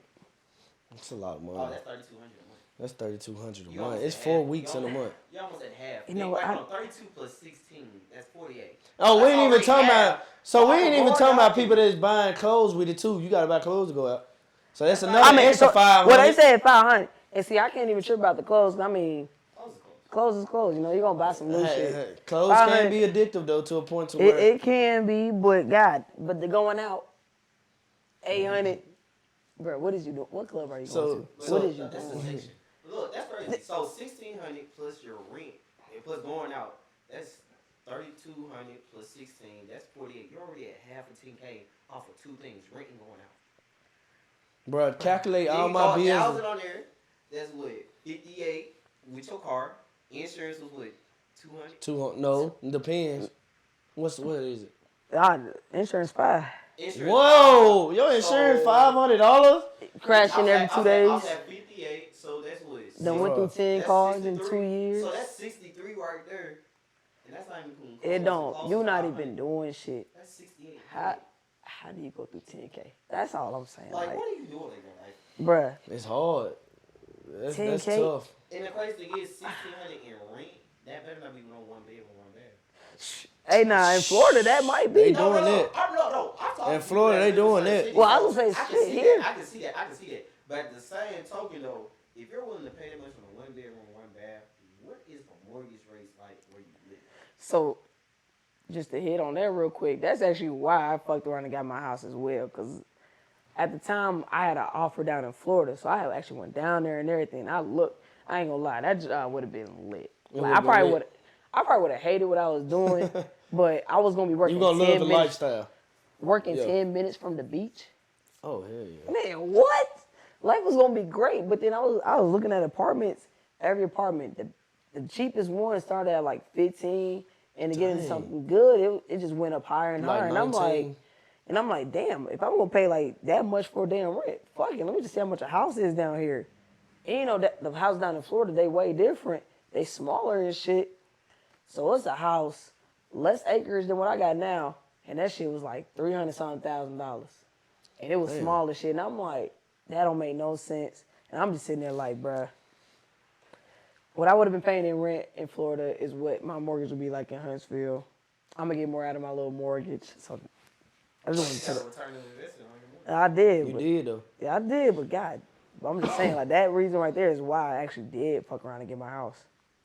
That's a lot of money. Oh, that's $3,200 a month. That's $3,200 a You month. almost It's at 4 half. weeks in a month. You almost at half. You know, Wait, I- hold on, 32 plus 16, that's 48. Oh, we That's ain't even already talking half. about. So we I'm ain't even going talking about out. people that's buying clothes with it too. You gotta buy clothes to go out. So that's another I mean, extra so, 500. well, they said 500. And see, I can't even trip about the clothes. I mean, Close is close. clothes is clothes. You know, you're going to buy some new Hey, shit. hey, clothes 500. can be addictive though to a point to where It can be, but but the going out, 800. Bro, what is you doing? What club are you going to? So- What is you That's the doing? section. Look, that's crazy. So 1,600 plus your rent and plus going out, that's 3,200 plus 16. That's 48. You're already at half of 10K off of two things: rent and going out. Bruh, calculate all Then my you throw bills. 1,000 on there. That's what 58 with your car. Insurance was what 200. 200. No, it depends. What is it? Insurance 5. Insurance. Whoa, your insurance So- $500? Crashing every 2 days. I was at 58, so that's what. Done went through 10 That's cars in 63. 2 years. So that's 63 right there. And that's not even cool. It don't. You're not even doing shit. That's 68. How do you go through 10K? That's all I'm saying. Like, Like, what are you doing in your life? bruh, It's hard. That's 10K? tough. And the crazy thing is, 1,600 in rent. That better not be no one bedroom, one bath. hey, nah, in Florida, that might They be. doing that. I'm talking In to Florida, people they that doing live in that. certain Well, I cities, was gonna so say, I can shit, see here. that. I can see that. But at the same token, though, if you're willing to pay that much on a one bedroom, one bath, what is the mortgage rates like where you live? So, just to hit on that real quick, that's actually why I fucked around and got my house as well. Because at the time, I had an offer down in Florida. So, I actually went down there and everything. I ain't gonna lie, that job would have been lit. Like, I probably would have hated what I was doing, but I was gonna be working You gonna 10 love the minutes, lifestyle. working Yeah. 10 minutes from the beach. Oh hell yeah. Man, what? Life was gonna be great, but then I was looking at apartments. Every apartment, the cheapest one started at like 15, and to get into Dang. something good, it just went up higher and Like higher. And 19. I'm like, damn, if I'm gonna pay like that much for a damn rent, fuck it, let me just see how much a house is down here. And you know that the house down in Florida, they way different. They smaller and shit. So it's a house, less acres than what I got now, and that shit was like $300-something thousand. And it was Damn. small as shit. And I'm like, that don't make no sense. And I'm just sitting there like, bruh, what I would have been paying in rent in Florida is what my mortgage would be like in Huntsville. I'm gonna get more out of my little mortgage. So I just You want got to a return on investment on your mortgage. I did. You but, did though. Yeah, I did, but God, I'm just saying, like, that reason right there is why I actually did fuck around and get my house.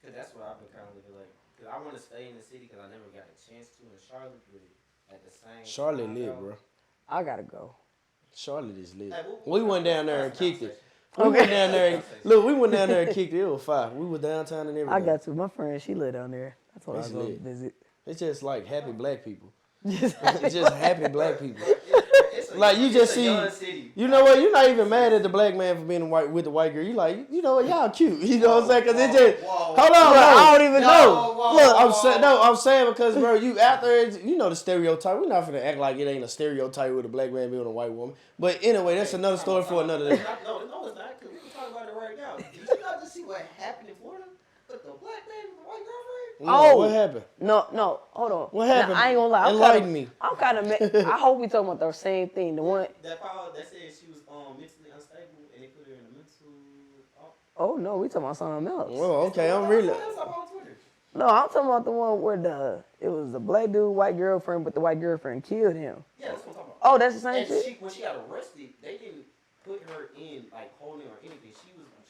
Cause that's what I've been kind of looking like. Cause I want to stay in the city because I never got a chance to in Charlotte, but at the same Charlotte time, lit, though, bro. I gotta go. Charlotte is lit. Hey, We went down there and that's kicked it. conversation. We went down there. And, look, we went down there and kicked it. It was fire. We were downtown and everything. I got to. My friend, she lived down there. That's what I It's was going lit. to visit. It's just like happy black people. Just It's just happy black people. It's a- Like you it's just a see, young city. you know what? You're not even mad at the black man for being white with the white girl. You like, you know what? Y'all cute. You know what I'm saying? Cause it just Whoa. hold on. Bro, no. I don't even know. whoa, Look, I'm whoa. saying no. I'm saying because bro, you out there. You know the stereotype. We're not gonna act like it ain't a stereotype with a black man being a white woman. But anyway, that's another story for another day. No, it's not. Cause we can talk about it right now. Did you not just see what happened in Florida with the black man with the white girlfriend? No, Oh. what happened? no, hold on. What happened? Now, I ain't gonna lie. Enlighten me. I'm kind of. I hope we talking about the same thing. The one. That power that said she was mentally unstable and they put her in a mental. Oh no, we talking about something else. Well, okay, I'm really. That's up on Twitter. No, I'm talking about the one where it was the black dude, white girlfriend, but the white girlfriend killed him. Yeah, that's what I'm talking about. Oh, that's the same And shit. when she got arrested, they didn't put her in like holding or anything.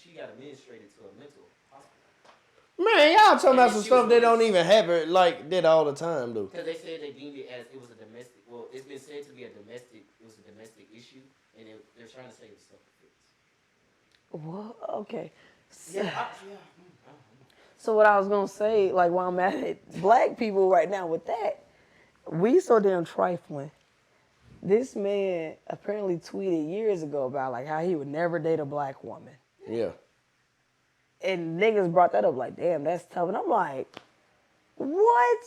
She got administrated to a mental hospital Man, y'all talking about And some she stuff was that don't even happen like that all the time, though. because they said they deemed it as it was a domestic. Well, it's been said to be a domestic. It was a domestic issue, and they're trying to say it was self-defense. What? Okay. Yeah. So what I was gonna say, like while I'm at it, black people right now with that, we so damn trifling. This man apparently tweeted years ago about like how he would never date a black woman. Yeah. And niggas brought that up like, damn, that's tough. And I'm like, what?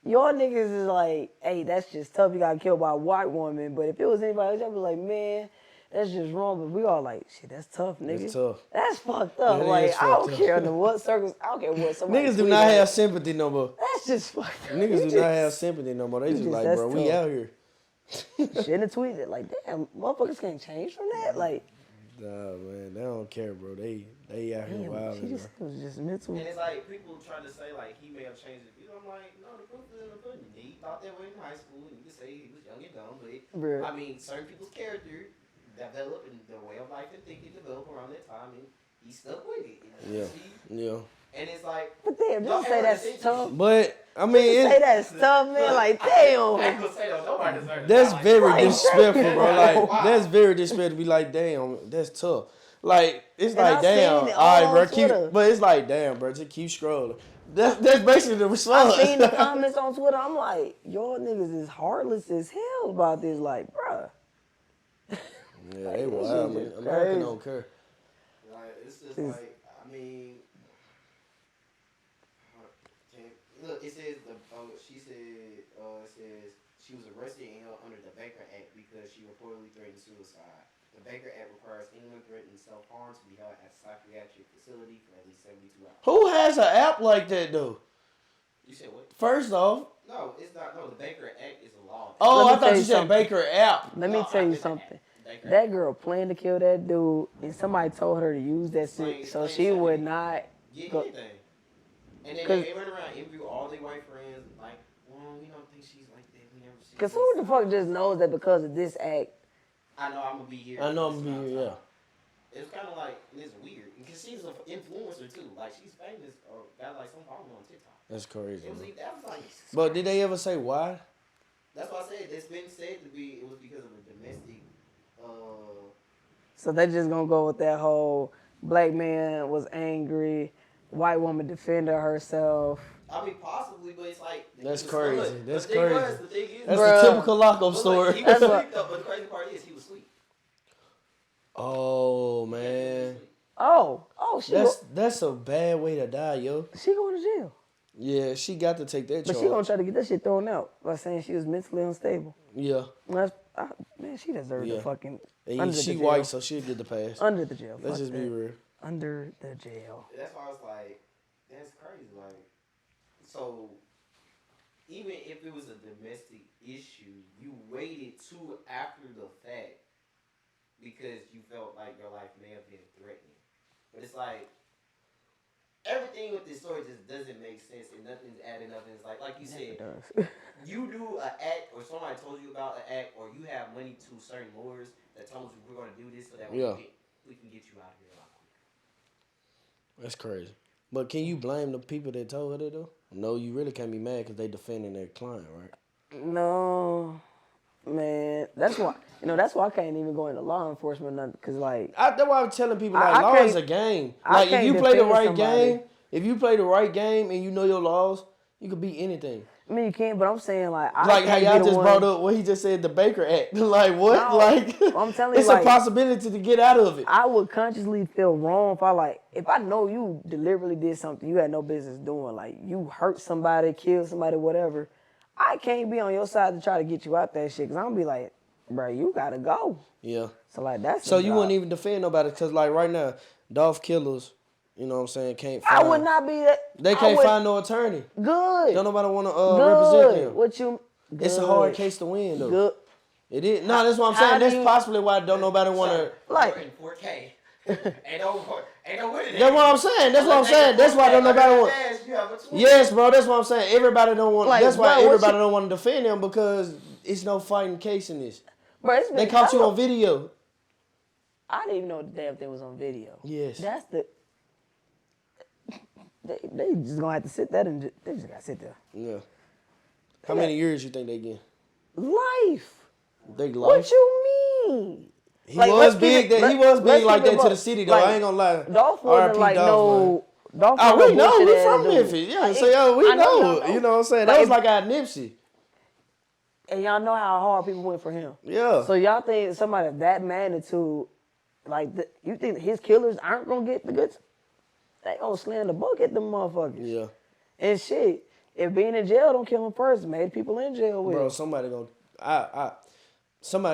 Y'all niggas is like, hey, that's just tough. You got killed by a white woman. But if it was anybody else, I'd be like, man, that's just wrong. But we all like, shit, that's tough, nigga. That's tough. That's fucked up. That Like, is I fucked don't up. care under what circles. I don't care what somebody Niggas do tweet not at. have sympathy no more. That's just fucked up. Niggas do not have sympathy no more. They just like, that's bro, we tough. out here. Shouldn't have tweeted. Like, damn, motherfuckers can't change from that. Like, Nah, man, they don't care, bro. They out here damn, wilding, it was just mental. And it's like people try to say like he may have changed his views. I'm like, no, the proof is in the pudding. He thought that way in high school, and you can say he was young and dumb, but Bruh. I mean, certain people's character develop and their way of life and thinking develop around that time, and he stuck with it. Yeah, yeah. And it's like, But damn, Y'all just say ever that's think- tough. But I mean, Say that's tough, man. Like, damn. I ain't gonna say that. Nobody deserves it. that's Like, very Right. disrespectful, bro. Like Wow. that's very disrespectful to be like, damn, that's tough. Like it's And like, I damn, seen it all all right, bro, on Twitter. but it's like, damn, bro, just keep scrolling. That's basically the response. I seen the comments on Twitter. I'm like, y'all niggas is heartless as hell about this. Like, bruh. Yeah, they wild, shit man. is America crazy. don't care. Like, it's just It's- like, I mean, look, it says she said, it says she was arrested and held under the Baker Act because she reportedly threatened suicide. The Baker Act requires anyone threatening self-harm to be held at a psychiatric facility for at least 72 hours. Who has an app like that though? You said what? First off, No, it's not. No, the Baker Act is a law. oh, Let me I tell thought you you said something. Baker app. Let me No, tell you it's an something. act. Baker That Act. girl planned to kill that dude, and somebody told her to use that Plain- shit so plain she simple. would not. Get Go- anything. And then 'Cause- they run around and interview all their white friends, like, well, we don't think she's like that. We never see Cause her." who the fuck just knows that because of this act? I know I'm gonna be here. I know this I'm gonna be amount here, of yeah. time. It's kind of like, it's weird. Because she's an influencer too. Like, she's famous or got like some following on TikTok. That's crazy. It was, Man. that was like, But did they ever say why? that's why I said it's been said to be, it was because of a domestic, So they just gonna go with that whole black man was angry, white woman defended herself. I mean, possibly, but it's like, That's the- crazy. look, That's the thing crazy. Was, the thing is, That's Bruh. the typical lockup look, story. he was That's asleep what- though, but the crazy part is he was asleep. Oh He man, was asleep. Oh, that's a bad way to die, yo. she going to jail. Yeah, she got to take that But charge. she gonna try to get that shit thrown out by saying she was mentally unstable. Yeah, Man, she deserved Yeah. the fucking and under she the jail. white, so she'll get the pass. Under the jail. Let's Fuck just be that. real. Under the jail. That's why I was like, that's crazy. Like, so even if it was a domestic issue, you waited till after the fact because you felt like your life may have been threatened. But it's like everything with this story just doesn't make sense and nothing's adding up. And it's like you said, It does. you do an act or somebody told you about an act or you have money to certain lawyers that told you we're going to do this so that Yeah. we can get you out of here a lot quicker. That's crazy. But can you blame the people that told her that though? No, you really can't be mad because they defending their client, right? No, man. That's why I can't even go into law enforcement nothing. Cause like That's why I'm telling people I like law can't- is a game. I Like if can't you play the defend right somebody. game, if you play the right game and you know your laws, you could beat anything. I mean you can't, but I'm saying like I Like how can't y'all be the just one- brought up what he just said, the Baker Act. Like what? No, like I'm telling you, it's like- a possibility to get out of it. I would consciously feel wrong if I know you deliberately did something you had no business doing, like you hurt somebody, killed somebody, whatever. I can't be on your side to try to get you out that shit, cause I'm gonna be like, bro, you gotta go. Yeah. So like that's So the you job. wouldn't even defend nobody because like right now, Dolph killers, you know what I'm saying, can't I find. would not be that. They I can't would- find no attorney. Good. Don't nobody want to Good. represent them. What you? Good. It's a hard case to win though. Good. It is. No, that's what I'm How saying. do That's you- possibly why don't nobody want to. Like- We're in 4K. ain't no winning. That's what I'm saying. That's what I'm saying. That's why don't nobody want. Yes, bro. That's what I'm saying. Everybody don't want. Like, That's why bro, what everybody you- don't want to defend them because it's no fighting case in this. Bro, it's been They caught you hella- on video. I didn't even know the damn thing was on video. Yes. That's the. They just gonna have to sit there and they just gotta sit there. Yeah. How many years you think they get? Life. They What life. you mean? He Like, was let's keep big. it- He was let's big like keep it that to the buck. city though. Like, I ain't gonna lie. Dolph wasn't R.I.P. like Dolph, man. no. Dolph Oh, wasn't we no know. We bullshit from ass dude. Memphis. Yeah, Like, so yo, we I know. y'all You know what I'm saying? Like, That was like our Nipsey. And y'all know how hard people went for him. Yeah. So y'all think somebody of that magnitude, like you think his killers aren't gonna get the goods? They gonna slam the book at them motherfuckers. Yeah. And shit, if being in jail don't kill him first, made people in jail with. Bro, somebody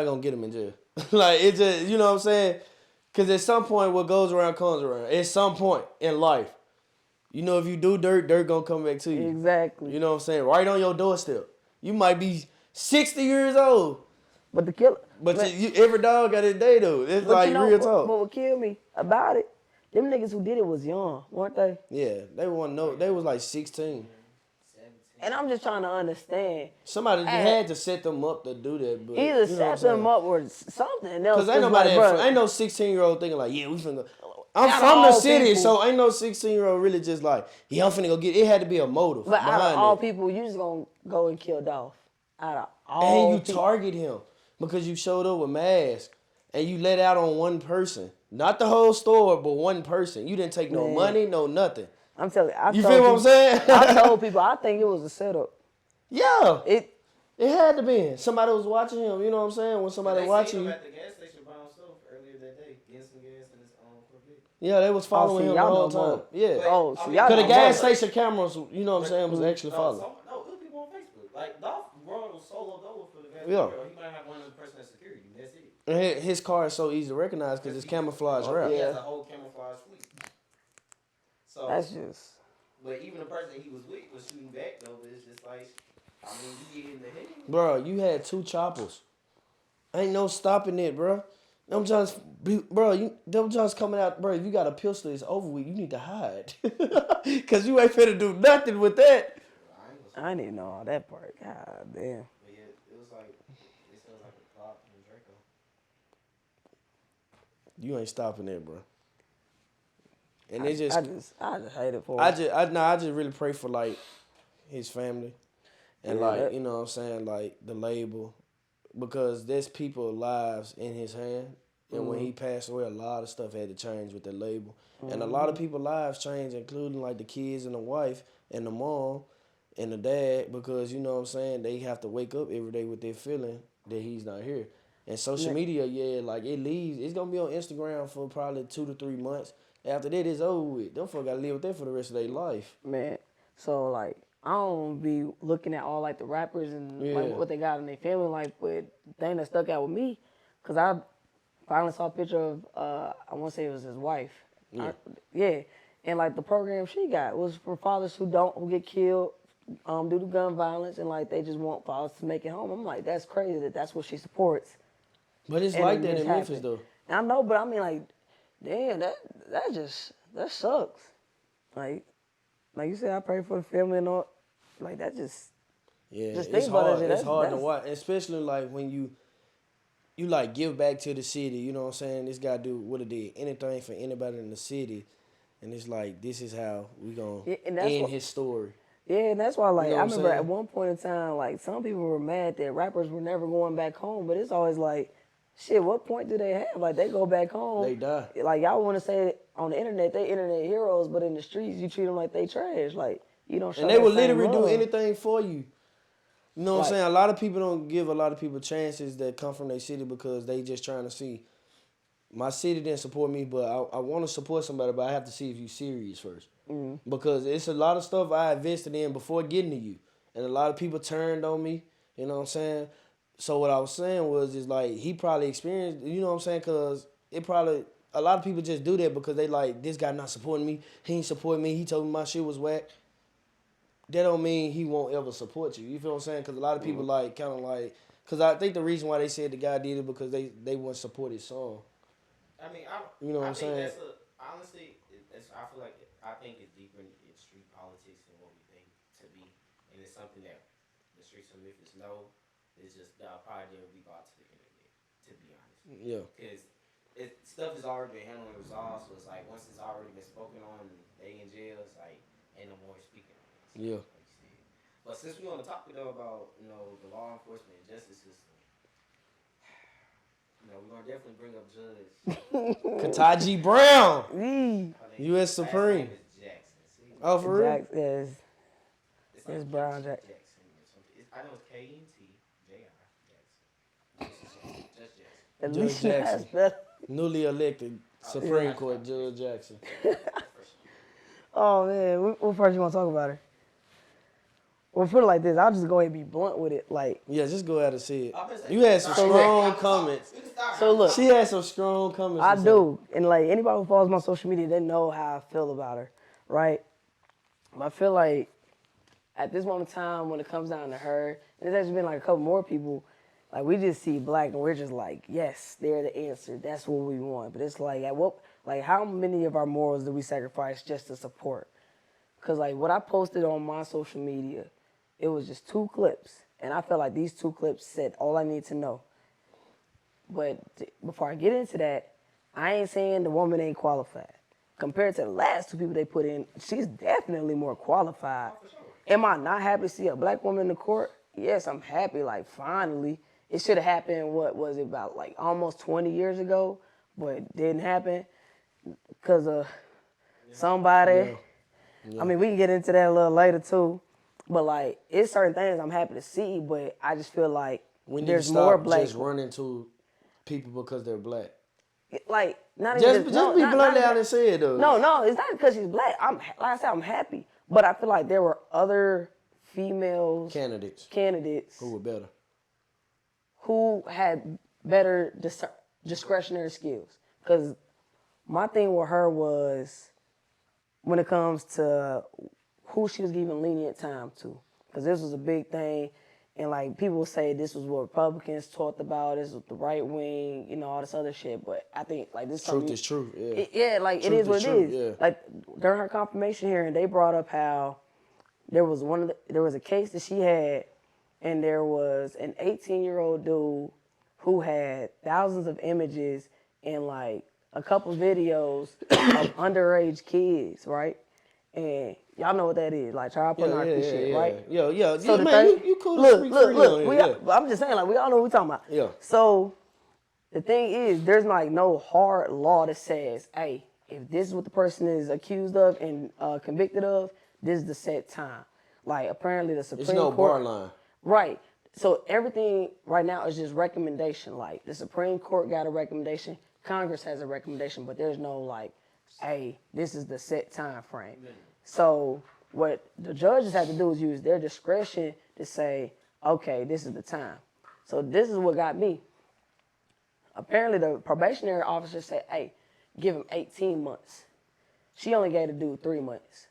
gonna get him in jail. Like, it just, you know what I'm saying? Because at some point, what goes around comes around. At some point in life, you know, if you do dirt gonna come back to you. Exactly. You know what I'm saying? Right on your doorstep. You might be 60 years old. But the killer. But every dog got his day, though. It's like real talk. But what killed me about it, them niggas who did it was young, weren't they? Yeah, they was like 16. And I'm just trying to understand. Somebody had to set them up to do that. But, either set them up or something else. Because ain't no 16-year-old thinking like, yeah, we finna go. I'm Out from of the all city, people. so ain't no 16-year-old really just like, yeah, I'm finna go get it. It had to be a motive But out behind of all it. people, you just gonna go and kill Dolph. Out of all And you people. target him because you showed up with masks and you let out on one person. Not the whole store, but one person. You didn't take no money, no nothing. I'm telling you. You feel what I'm saying? I told people, I think it was a setup. Yeah. It had to be. Somebody was watching him. You know what I'm saying? When somebody watching you. At the gas station by himself earlier that day, getting some gas in his own Corvette. Yeah, they was following him the whole time. More. Yeah. Oh, so y'all Because the know gas more. station cameras, you know what I'm saying, was actually following. No, it was people on Facebook. Like, Dolph was soloed over for the gas Yeah. station. He might have one of the person at security. That's it. And his car is so easy to recognize because it's camouflage wrap. He has a whole camouflage fleet. So That's just. But even the person he was with was shooting back though. But it's just like, I mean, you get in the head. Bro, you had 2 choppers. Ain't no stopping it, bro. Them Johns coming out, bro. If you got a pistol, it's over with. You need to hide. Because you ain't finna do nothing with that. I didn't even know all that part. God damn. But yeah, it was like, it sounds like a plot from Draco. You ain't stopping that, bro. And I just hate it for him. I just really pray for, like, his family. And, like, you know what I'm saying, like, the label. Because there's people's lives in his hand. And when he passed away, a lot of stuff had to change with the label. And a lot of people's lives changed, including, like, the kids and the wife and the mom and the dad. Because, you know what I'm saying, they have to wake up every day with their feeling that he's not here. And social media, like, it leaves. It's going to be on Instagram for probably 2 to 3 months. After that, it's over with. Them folks got to live with that for the rest of their life. Man, so, like, I don't be looking at all, like, the rappers and like, what they got in their family life, but the thing that stuck out with me, because I finally saw a picture of, I want to say it was his wife. Yeah. And, like, the program she got was for fathers who get killed due to gun violence, and, like, they just want fathers to make it home. I'm like, that's crazy that that's what she supports. But it's And like it that just in Memphis, happened. though. I know, but I mean, like, damn, that sucks. Like you said, I pray for the family and all. Like, that just. Yeah, Just it's think about hard. it. It's hard to That's- watch, especially like when you like give back to the city. You know what I'm saying? This guy would have did anything for anybody in the city, and it's like this is how we gonna end his story. Yeah, and that's why, like, You know I what I'm remember saying? at one point in time, like, some people were mad that rappers were never going back home, but it's always like, shit, what point do they have? Like, they go back home. They die. Like, y'all want to say on the internet, they internet heroes, but in the streets, you treat them like they trash. Like, you don't show And they that will same literally do love. anything for you. You know what Like- I'm saying? A lot of people don't give a lot of people chances that come from their city because they just trying to see. My city didn't support me, but I want to support somebody, but I have to see if you serious first. Because it's a lot of stuff I invested in before getting to you. And a lot of people turned on me, you know what I'm saying? So what I was saying was, is like, he probably experienced, you know what I'm saying? Because a lot of people just do that because they like, this guy not supporting me. He ain't supporting me. He told me my shit was whack. That don't mean he won't ever support you. You feel what I'm saying? Because a lot of people like, kind of like, because I think the reason why they said the guy did it because they wouldn't support his song. I mean, You know what I'm saying? I feel like I think it's deeper in street politics than what we think to be, and it's something that the streets of Memphis know. It's just probably never be brought to the internet, to be honest. Yeah. Because stuff has already been handled and resolved, so it's like once it's already been spoken on, and they in jail, it's like ain't no more speaking on it. So, Yeah. like you said. But since we're on the topic though about the law enforcement and justice system. We're gonna definitely bring up Judge. Kataji Brown, Mm. U.S. Supreme. His name is Jackson. See? Oh, for real? Yes. It's It's Brown Jackson or something. I know it's K-N-T-J-I Jackson. Judge Jackson. At Judge least you Jackson. asked better. Newly elected Supreme Court Judge Jackson. Oh, man. What first you want to talk about her? Well, put it like this. I'll just go ahead and be blunt with it. Like, Yeah, just go out and see it. I'm gonna say- You had some strong comments. We can start. so look, She had some strong comments. I to say. do. And like anybody who follows my social media, they know how I feel about her, right? I feel like at this moment in time, when it comes down to her, and there's actually been like a couple more people, like we just see black and we're just like, yes, they're the answer. That's what we want. But it's like, how many of our morals do we sacrifice just to support? Because like what I posted on my social media, it was just 2 clips. And I felt like these 2 clips said all I need to know. But before I get into that, I ain't saying the woman ain't qualified. Compared to the last 2 people they put in, she's definitely more qualified. Am I not happy to see a black woman in the court? Yes, I'm happy, like finally. It should have happened, what was it, about like almost 20 years ago, but it didn't happen because of somebody. Yeah. I mean, we can get into that a little later too, but like, it's certain things I'm happy to see, but I just feel like there's more black. Just running to people because they're black. Like, not Just even be blunt out and say it though. No, it's not because she's black. Like I said, I'm happy, but I feel like there were other females candidates who were better, who had better discretionary skills. Because my thing with her was when it comes to who she was giving lenient time to, because this was a big thing. And like people say this was what Republicans talked about, this was the right wing, you know, all this other shit. But I think like this truth is truth. Yeah, like truth it is what it is. Yeah. Like during her confirmation hearing, they brought up how there was a case that she had, and there was an 18-year-old dude who had thousands of images and like a couple videos of underage kids, right? And y'all know what that is, like child pornography shit, right? Yeah. So man, you cool to speak freely on it, I'm just saying, like, we all know what we're talking about. Yeah. So the thing is, there's like no hard law that says, hey, if this is what the person is accused of and convicted of, this is the set time. Like, apparently the Supreme Court. It's no bar line. Right. So everything right now is just recommendation. Like, the Supreme Court got a recommendation, Congress has a recommendation, but there's no like, hey, this is the set time frame. So what the judges have to do is use their discretion to say, okay, this is the time. So this is what got me. Apparently the probationary officer said, hey, give him 18 months. She only gave the dude 3 months.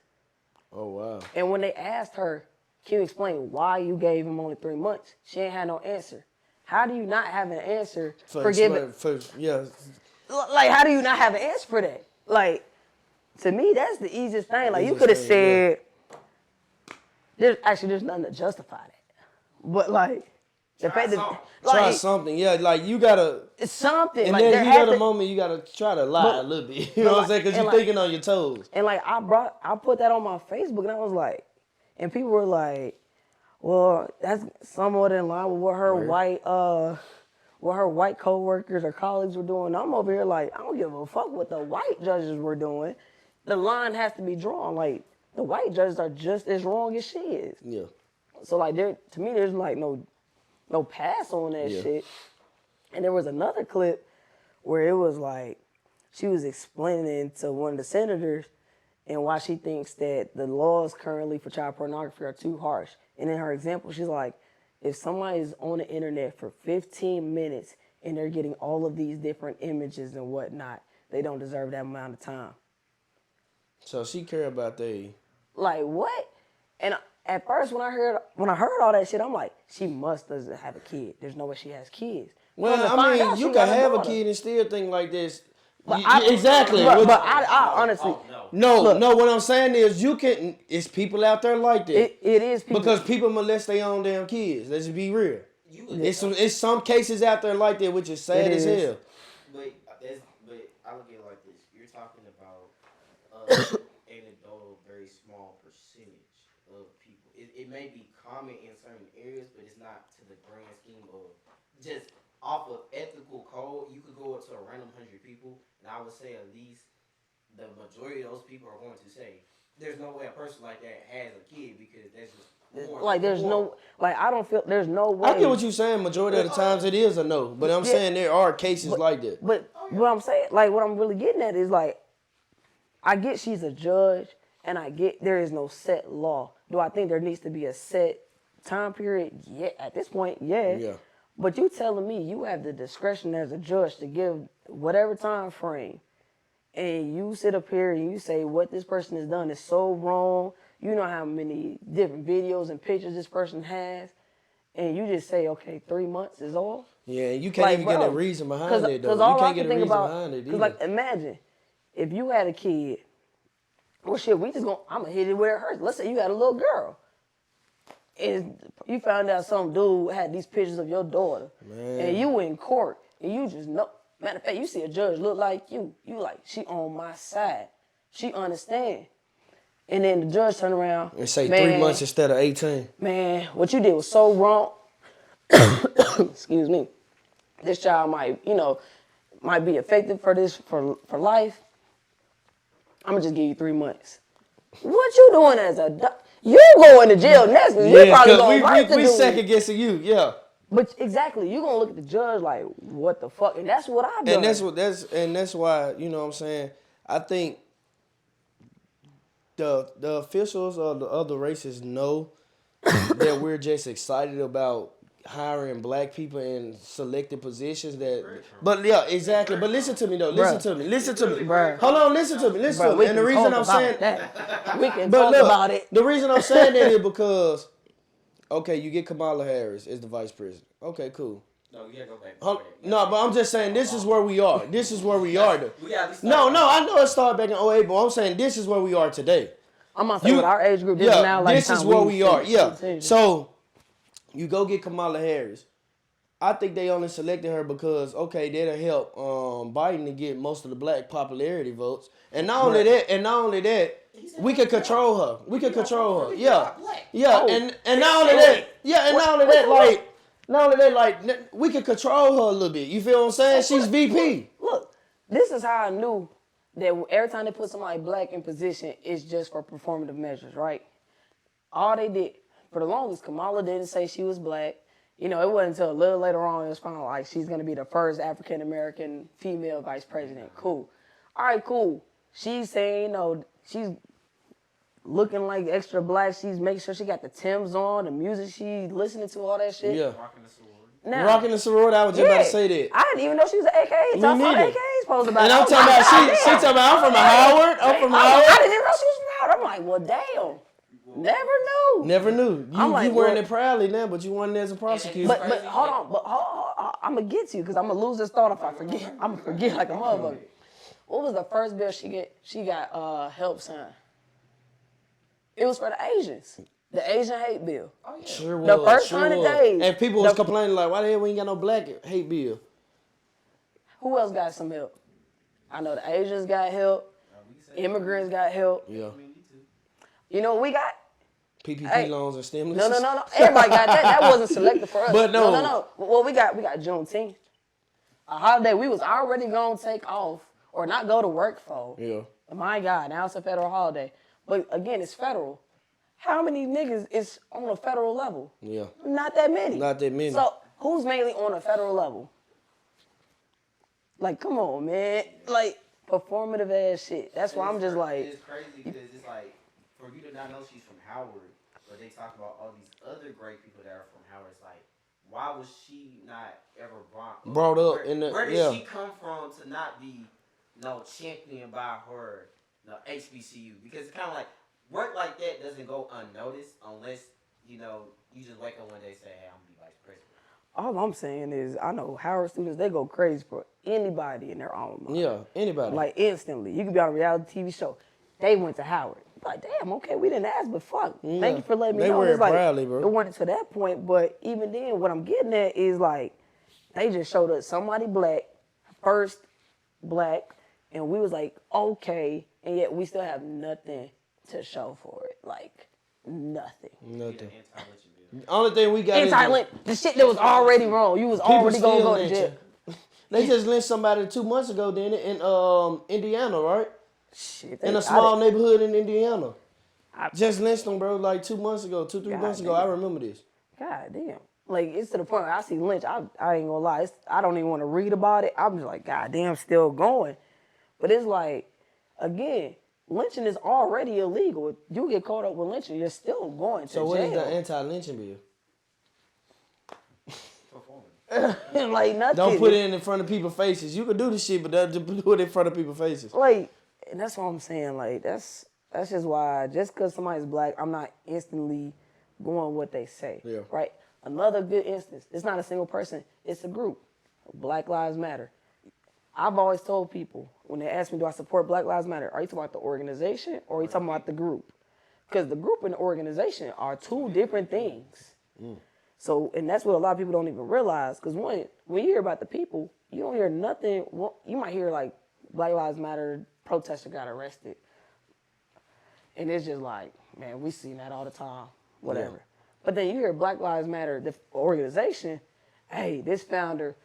Oh, wow. And when they asked her, can you explain why you gave him only 3 months? She ain't had no answer. How do you not have an answer for giving? Like, how do you not have an answer for that? Like, to me, that's the easiest thing. Like, you could have said, there's nothing to justify that. But, like, the fact that, try something. Yeah, like, you got to. It's something. And like, then you got a moment, you got to try to lie a little bit. You know what I'm saying? Because you're thinking on your toes. And, like, I put that on my Facebook, and I was like, and people were like, well, that's somewhat in line with what her white coworkers or colleagues were doing. I'm over here like, I don't give a fuck what the white judges were doing. The line has to be drawn. Like, the white judges are just as wrong as she is. Yeah. So like, to me, there's like no pass on that shit. And there was another clip where it was like, she was explaining to one of the senators and why she thinks that the laws currently for child pornography are too harsh. And in her example, she's like, if somebody is on the internet for 15 minutes and they're getting all of these different images and whatnot, they don't deserve that amount of time. So she care about Like, what? And at first, when I heard all that shit, I'm like, she doesn't have a kid. There's no way she has kids. Well, I mean, you can have a kid and still think like this. Exactly. But I honestly... No, what I'm saying is it's people out there like that. It is people. Because people molest their own damn kids. Let's just be real. It's some cases out there like that, which is sad as hell. But I look at it like this. You're talking about anecdotal, very small percentage of people. It may be common in certain areas, but it's not to the grand scheme of just off of ethical code. You could go up to a random 100 people, and I would say at least the majority of those people are going to say, there's no way a person like that has a kid because that's just more. Like, there's no, like, I don't feel, there's no way. I get what you're saying. Majority of the times it is a no. But I'm saying there are cases like that. But what I'm saying, like, what I'm really getting at is, like, I get she's a judge, and I get there is no set law. Do I think there needs to be a set time period? Yeah, at this point, yeah. But you telling me you have the discretion as a judge to give whatever time frame, and you sit up here and you say what this person has done is so wrong. You know how many different videos and pictures this person has, and you just say, okay, 3 months is all? Yeah, you can't even get a reason behind it, though. You can't get a reason behind it either. Because, like, imagine if you had a kid, well, shit, I'm going to hit it where it hurts. Let's say you had a little girl, and you found out some dude had these pictures of your daughter, and you in court, and you just know. Matter of fact, you see a judge look like you. You like, she on my side. She understand. And then the judge turn around and say 3 months instead of 18. Man, what you did was so wrong. Excuse me. This child might be affected for life. I'm gonna just give you 3 months. What you doing as a you going to jail next? You probably gonna we second guessing you, yeah. But exactly, you gonna look at the judge like, what the fuck? And that's what I've done. And that's why, you know what I'm saying, I think the officials of the other races know that we're just excited about hiring black people in selected positions but yeah, exactly. But listen to me though. Listen to me. Bruh. Hold on, listen to me. And the reason I'm saying that. We can talk about it. The reason I'm saying that is because okay, you get Kamala Harris as the vice president. Okay, cool. No, you gotta go back. No, but I'm just saying this is where we are. This is where we are. No, I know it started back in 2008, but I'm saying this is where we are today. I'm gonna say with our age group, this is now like this is where we are. Yeah. So you go get Kamala Harris. I think they only selected her because okay, that'll help Biden to get most of the black popularity votes. And not only that, we can control her. Yeah. And not only that, we can control her a little bit. You feel what I'm saying? She's VP. Look, this is how I knew that every time they put somebody black in position, it's just for performative measures, right? All they did, for the longest, Kamala didn't say she was black. You know, it wasn't until a little later on it was found like she's going to be the first African-American female vice president. Cool. All right, cool. She's saying, she's looking like extra black. She's making sure she got the Timbs on, the music she listening to, all that shit. Yeah. Rocking the sorority. I was just about to say that. I didn't even know she was an AKA. So I saw the AKA supposed about. And I'm talking about, she talking about, I'm from Howard. I didn't even know she was from Howard. I'm like, well, damn. Never knew. You wearing it proudly now, but you wanted as a prosecutor. But hold on. I'm going to get to you because I'm going to lose this thought if I forget. I'm going to forget like a motherfucker. What was the first bill she got help signed? It was for the Asians. The Asian hate bill. Oh, yeah. Sure was. The first 100 days. And people was complaining like, why the hell we ain't got no black hate bill? Who else got some help? I know the Asians got help. Immigrants got help. Yeah. You know what we got? PPP loans and stimulus. No. Everybody got that. That wasn't selected for us. But no. Well, we got Juneteenth. A holiday we was already going to take off or not go to work for. Yeah. My God, now it's a federal holiday. But again, it's federal. How many niggas is on a federal level? Yeah. Not that many. So who's mainly on a federal level? Like, come on, man. Like, performative ass shit. That's why I'm just like. It's crazy because it's like, for you to not know she's from Howard, but they talk about all these other great people that are from Howard. It's like, why was she not ever brought up in the? Where did she come from to not be championed by her HBCU? Because it's kind of like work like that doesn't go unnoticed unless you just wake up one day and say, hey, I'm gonna be vice president. All I'm saying is I know Howard students, they go crazy for anybody in their alma mater. Yeah, anybody. Like instantly. You could be on a reality TV show. They went to Howard. Like, damn, okay, we didn't ask, but fuck. Yeah. Thank you for letting me know. They wear it proudly, bro. It went to that point, but even then, what I'm getting at is like, they just showed us somebody black, first black, and we was like, okay, and yet we still have nothing to show for it. Like, nothing. Nothing. The only thing we got anti-lynch, the shit that was already wrong. You was already going to go to jail. They just lynched somebody 2 months ago, didn't it, in Indiana, right? Shit, in a small neighborhood in Indiana. Just lynched them, bro, like 2 months ago, 3 months ago. I remember this. God damn. Like, it's to the point where I see lynch, I ain't gonna lie, I don't even want to read about it. I'm just like, God damn, still going. But it's like, again, lynching is already illegal. If you get caught up with lynching, you're still going to So what jail. is the anti-lynching bill? Like nothing. Don't put it in front of people's faces. You can do the shit, but don't do it in front of people's faces. Like, and that's what I'm saying. Like, that's just why, just because somebody's black, I'm not instantly going what they say. Yeah. Right? Another good instance, it's not a single person, it's a group. Black Lives Matter. I've always told people, when they ask me, do I support Black Lives Matter, are you talking about the organization or are you talking about the group? Because the group and the organization are two different things. So, and that's what a lot of people don't even realize. Because when you hear about the people, you don't hear nothing. You might hear like Black Lives Matter protester got arrested. And it's just like, man, we seen that all the time, whatever. Yeah. But then you hear Black Lives Matter, the organization, hey, this founder,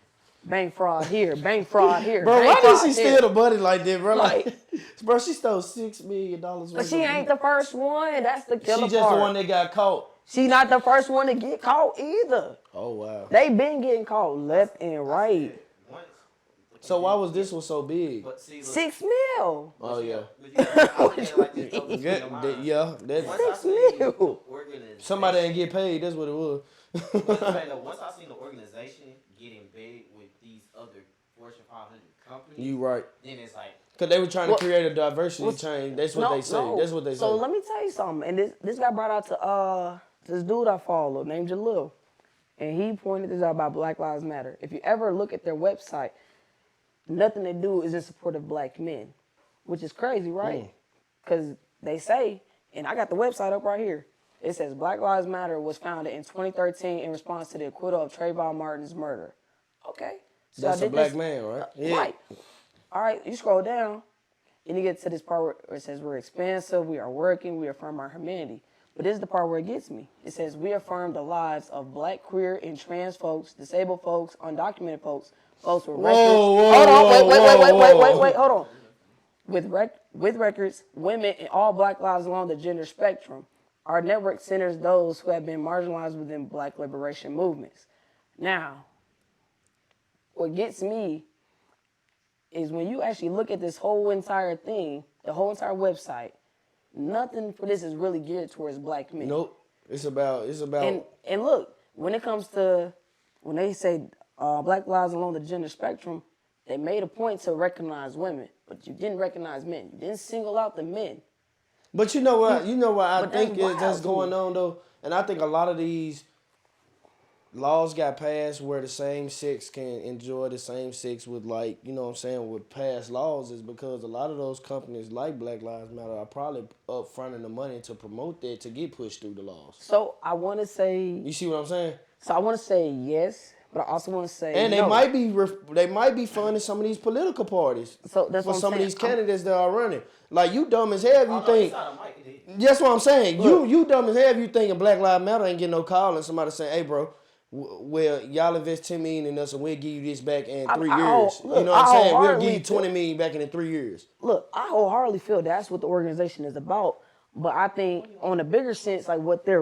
bank fraud here, bank fraud here. Bro, why did she steal the money like that, bro? Like, bro, she stole $6 million. But she ain't the first one. That's the killer part. She just the one that got caught. She not the first one to get caught either. Oh, wow. They been getting caught left and right. So why was this one so big? $6 million. Oh, yeah. Yeah, that's $6 million. Somebody didn't get paid. That's what it was. Once I seen the organization getting big with these other Fortune 500 companies, You right. then it's like, Because they were trying to create a diversity change. That's what they say. No. That's what they say. So let me tell you something. And this got brought out to this dude I follow named Jalil. And he pointed this out about Black Lives Matter. If you ever look at their website, nothing they do is in support of black men, which is crazy, right? Because they say, and I got the website up right here, it says Black Lives Matter was founded in 2013 in response to the acquittal of Trayvon Martin's murder. Okay. So That's a black man, right? Yeah. Right. All right, you scroll down, and you get to this part where it says we're expansive, we are working, we affirm our humanity. But this is the part where it gets me. It says we affirm the lives of black, queer, and trans folks, disabled folks, undocumented folks, folks with records. Wait, hold on. With records, women, and all black lives along the gender spectrum. Our network centers those who have been marginalized within black liberation movements. Now, what gets me is when you actually look at this whole entire thing, the whole entire website, nothing for this is really geared towards black men. Nope. It's about. And look, when it comes to, when they say black lives along the gender spectrum, they made a point to recognize women, but you didn't recognize men. You didn't single out the men. But you know what? I think that's going on though, and I think a lot of these laws got passed where the same sex can enjoy the same sex with, like, you know what I'm saying, with past laws, is because a lot of those companies like Black Lives Matter are probably up fronting the money to promote that to get pushed through the laws. So I want to say. You see what I'm saying? So I want to say yes, but I also want to say and no. they might be funding some of these political parties. So that's for what some I'm of these saying. candidates that are running. Like, you dumb as hell if you think. That's what I'm saying. Look, you dumb as hell if you thinking Black Lives Matter ain't getting no call and somebody saying, hey, bro, well, y'all invest $10 million in us and we'll give you this back in 3 years. Look, you know what I'm saying? We'll give you $20 million back in 3 years. Look, I wholeheartedly feel that's what the organization is about. But I think on a bigger sense, like what their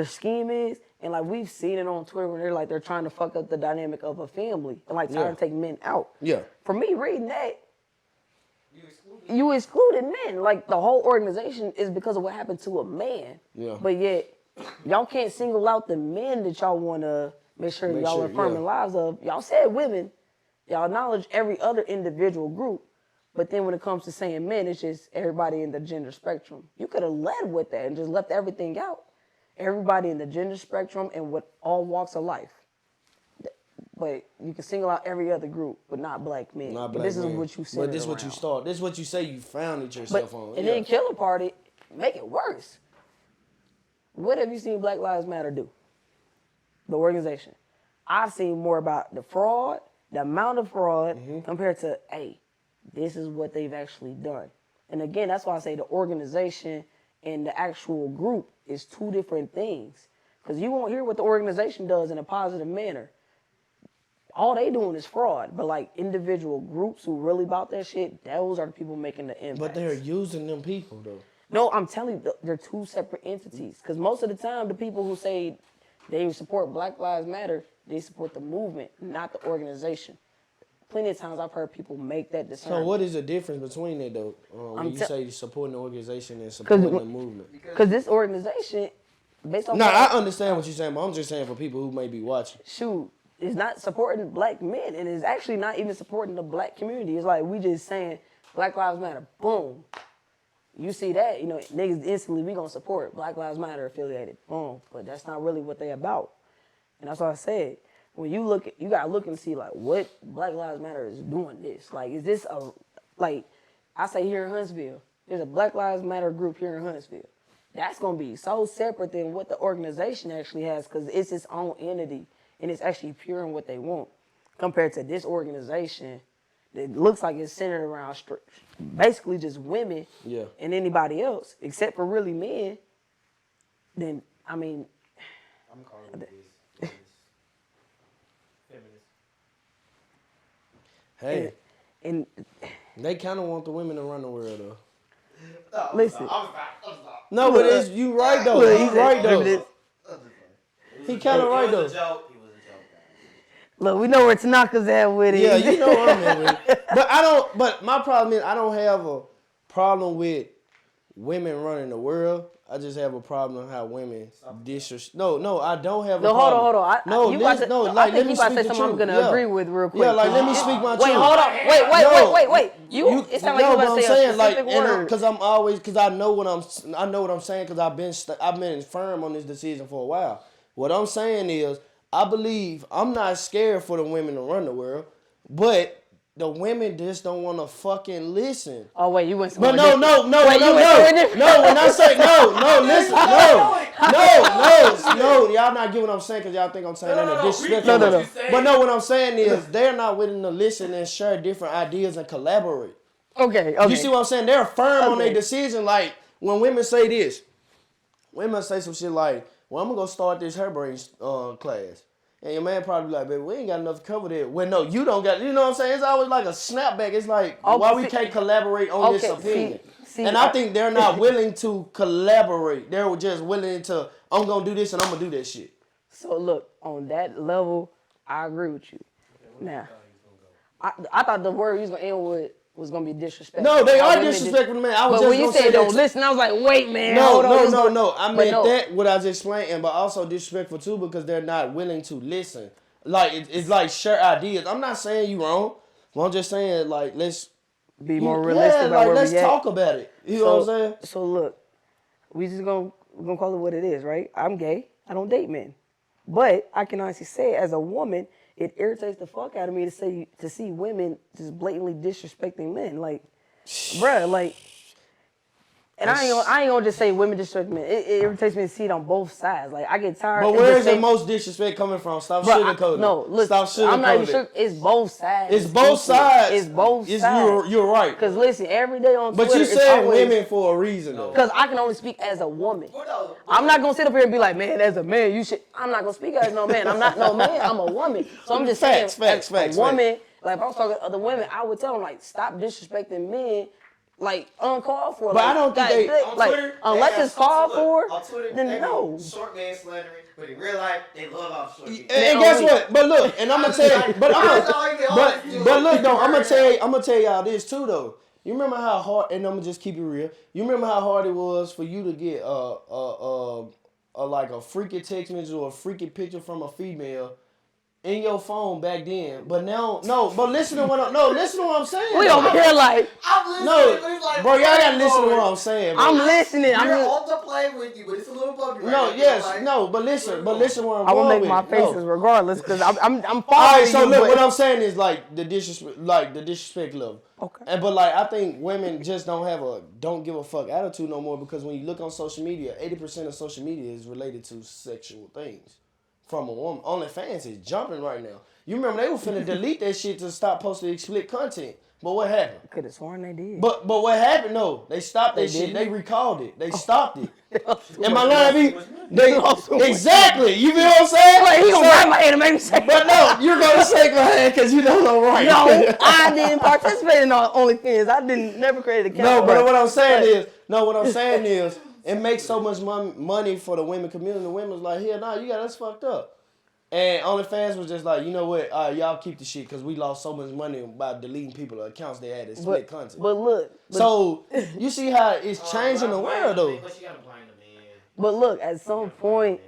scheme is, and like we've seen it on Twitter when they're trying to fuck up the dynamic of a family and like trying to take men out. Yeah. For me, reading that, you excluded men. Like the whole organization is because of what happened to a man. Yeah. But yet, y'all can't single out the men that y'all want to make sure y'all are affirming lives of. Y'all said women. Y'all acknowledge every other individual group. But then when it comes to saying men, it's just everybody in the gender spectrum. You could have led with that and just left everything out. Everybody in the gender spectrum and with all walks of life. But you can single out every other group, but not black men. Not but black this men. is what you said. But this is what you start. This is what you say you founded yourself on. And then Killer Party, make it worse. What have you seen Black Lives Matter do? The organization. I've seen more about the fraud, the amount of fraud, compared to, hey, this is what they've actually done. And again, that's why I say the organization and the actual group is two different things. Because you won't hear what the organization does in a positive manner. All they doing is fraud. But like individual groups who really about that shit, those are the people making the impact. But they're using them people, though. No, I'm telling you, they're two separate entities. Because most of the time, the people who say they support Black Lives Matter, they support the movement, not the organization. plenty of times I've heard people make that discernment. So what is the difference between it though? When you say supporting the organization and 'Cause supporting the movement? Because this organization, based on No, I understand what you're saying, but I'm just saying for people who may be watching. shoot, is not supporting black men, and it's actually not even supporting the black community. It's like we just saying Black Lives Matter. Boom. You see that, niggas instantly we gonna support Black Lives Matter affiliated. Boom. But that's not really what they about. And that's what I said. When you look you gotta look and see like what Black Lives Matter is doing this. Like, is this I say here in Huntsville, there's a Black Lives Matter group here in Huntsville. That's gonna be so separate than what the organization actually has, because it's its own entity and it's actually pure in what they want. Compared to this organization, it looks like it's centered around basically just women and anybody else, except for really men. Then, I mean, I'm calling this feminist. Hey, and they kind of want the women to run the world though. No, listen. No, but it's you right though. He's right though. He kind of right though. He was a joke, guys. Look, we know where Tanaka's at with it. Yeah, you know what I mean. But my problem is I don't have a problem with women running the world. I just have a problem with how women disrespect. No, I don't have a problem. Hold on. I think you about to say something I'm gonna agree with real quick. Yeah, like let me speak my truth. Wait, hold on. Wait. It sounds like you about to say a specific word. Because I know what I'm saying because I've been firm on this decision for a while. What I'm saying is I believe I'm not scared for the women to run the world, but the women just don't want to fucking listen. Oh wait, you went somewhere. But no. When I say no, y'all not getting what I'm saying because y'all think I'm saying that in a disrespectful way. But no, what I'm saying is they're not willing to listen and share different ideas and collaborate. Okay. You see what I'm saying? They're firm on their decision. Like when women say this, women say some shit like, "Well, I'm gonna go start this hairbrain class." And your man probably like, baby, we ain't got enough to cover that. Well, no, you don't got, you know what I'm saying? It's always like a snapback. It's like, why we can't collaborate on this opinion? And I think they're not willing to collaborate. They're just willing to, I'm going to do this and I'm going to do that shit. So, look, on that level, I agree with you. Now, I thought the word you was going to end with was going to be disrespectful. No, they are disrespectful, man. But when you said don't listen, I was like, wait, man. No. I meant that, what I just explained, but also disrespectful too because they're not willing to listen. Like, it's like share ideas. I'm not saying you wrong. But I'm just saying, like, let's be more realistic about where let's we at. talk about it. You know what I'm saying? So, look, we're going to call it what it is, right? I'm gay. I don't date men. But I can honestly say, as a woman, it irritates the fuck out of me to see women just blatantly disrespecting men. Like, bruh, like, and I ain't gonna just say women disrespect men. It irritates me to see it on both sides. Like, I get tired. But where is the most disrespect coming from? Stop sugarcoating. No, look, stop sugarcoating. I'm not even sure. It's both sides. It's both sides. It's both sides. You're right. Because listen, every day on Twitter, but you said women for a reason, though. Because I can only speak as a woman. I'm not gonna sit up here and be like, man, as a man, you should. I'm not gonna speak as no man. I'm not no man. I'm a woman. So I'm just saying, facts. A woman, like if I was talking to other women, I would tell them like, stop disrespecting men. Like uncalled for. But like, I don't think Twitter, unless it's called for, on Twitter, then no. Short man slandering, but in real life they love off short men. And guess what? But look, and I'm gonna tell you, but look though, I'm gonna tell y'all this too though. You remember how hard, and I'm gonna just keep it real. You remember how hard it was for you to get like a freaky text message or a freaky picture from a female in your phone back then, but now but listen to what I'm saying. We over here like I'm listening. No, like, bro, y'all gotta listen to what I'm saying. Bro. I'm listening. I'm on to play with you, but it's a little bumpy. But listen where I'm going. I will make my faces regardless because I'm following. All right, so look, what I'm saying is like the disrespect level. Okay. But like I think women just don't give a fuck attitude no more because when you look on social media, 80% of social media is related to sexual things. From a woman. OnlyFans is jumping right now. You remember they were finna delete that shit to stop posting explicit content. But what happened? I could have sworn they did. But what happened? No, they stopped that shit. They recalled it. They stopped it. Am I lying? Exactly. You feel what I'm saying? Like, he gonna grab my hand and make me say. But no, you're gonna shake my hand because you don't know right. No, I didn't participate in OnlyFans. I never created a account. No, but what I'm saying is. It makes so much money for the women community. The women's like, hell no, you got us fucked up. And OnlyFans was just like, you know what, y'all keep the shit because we lost so much money by deleting people's accounts they had to split content. But look. So, you see how it's changing the world, though. But you gotta blame the man. But look, at some point,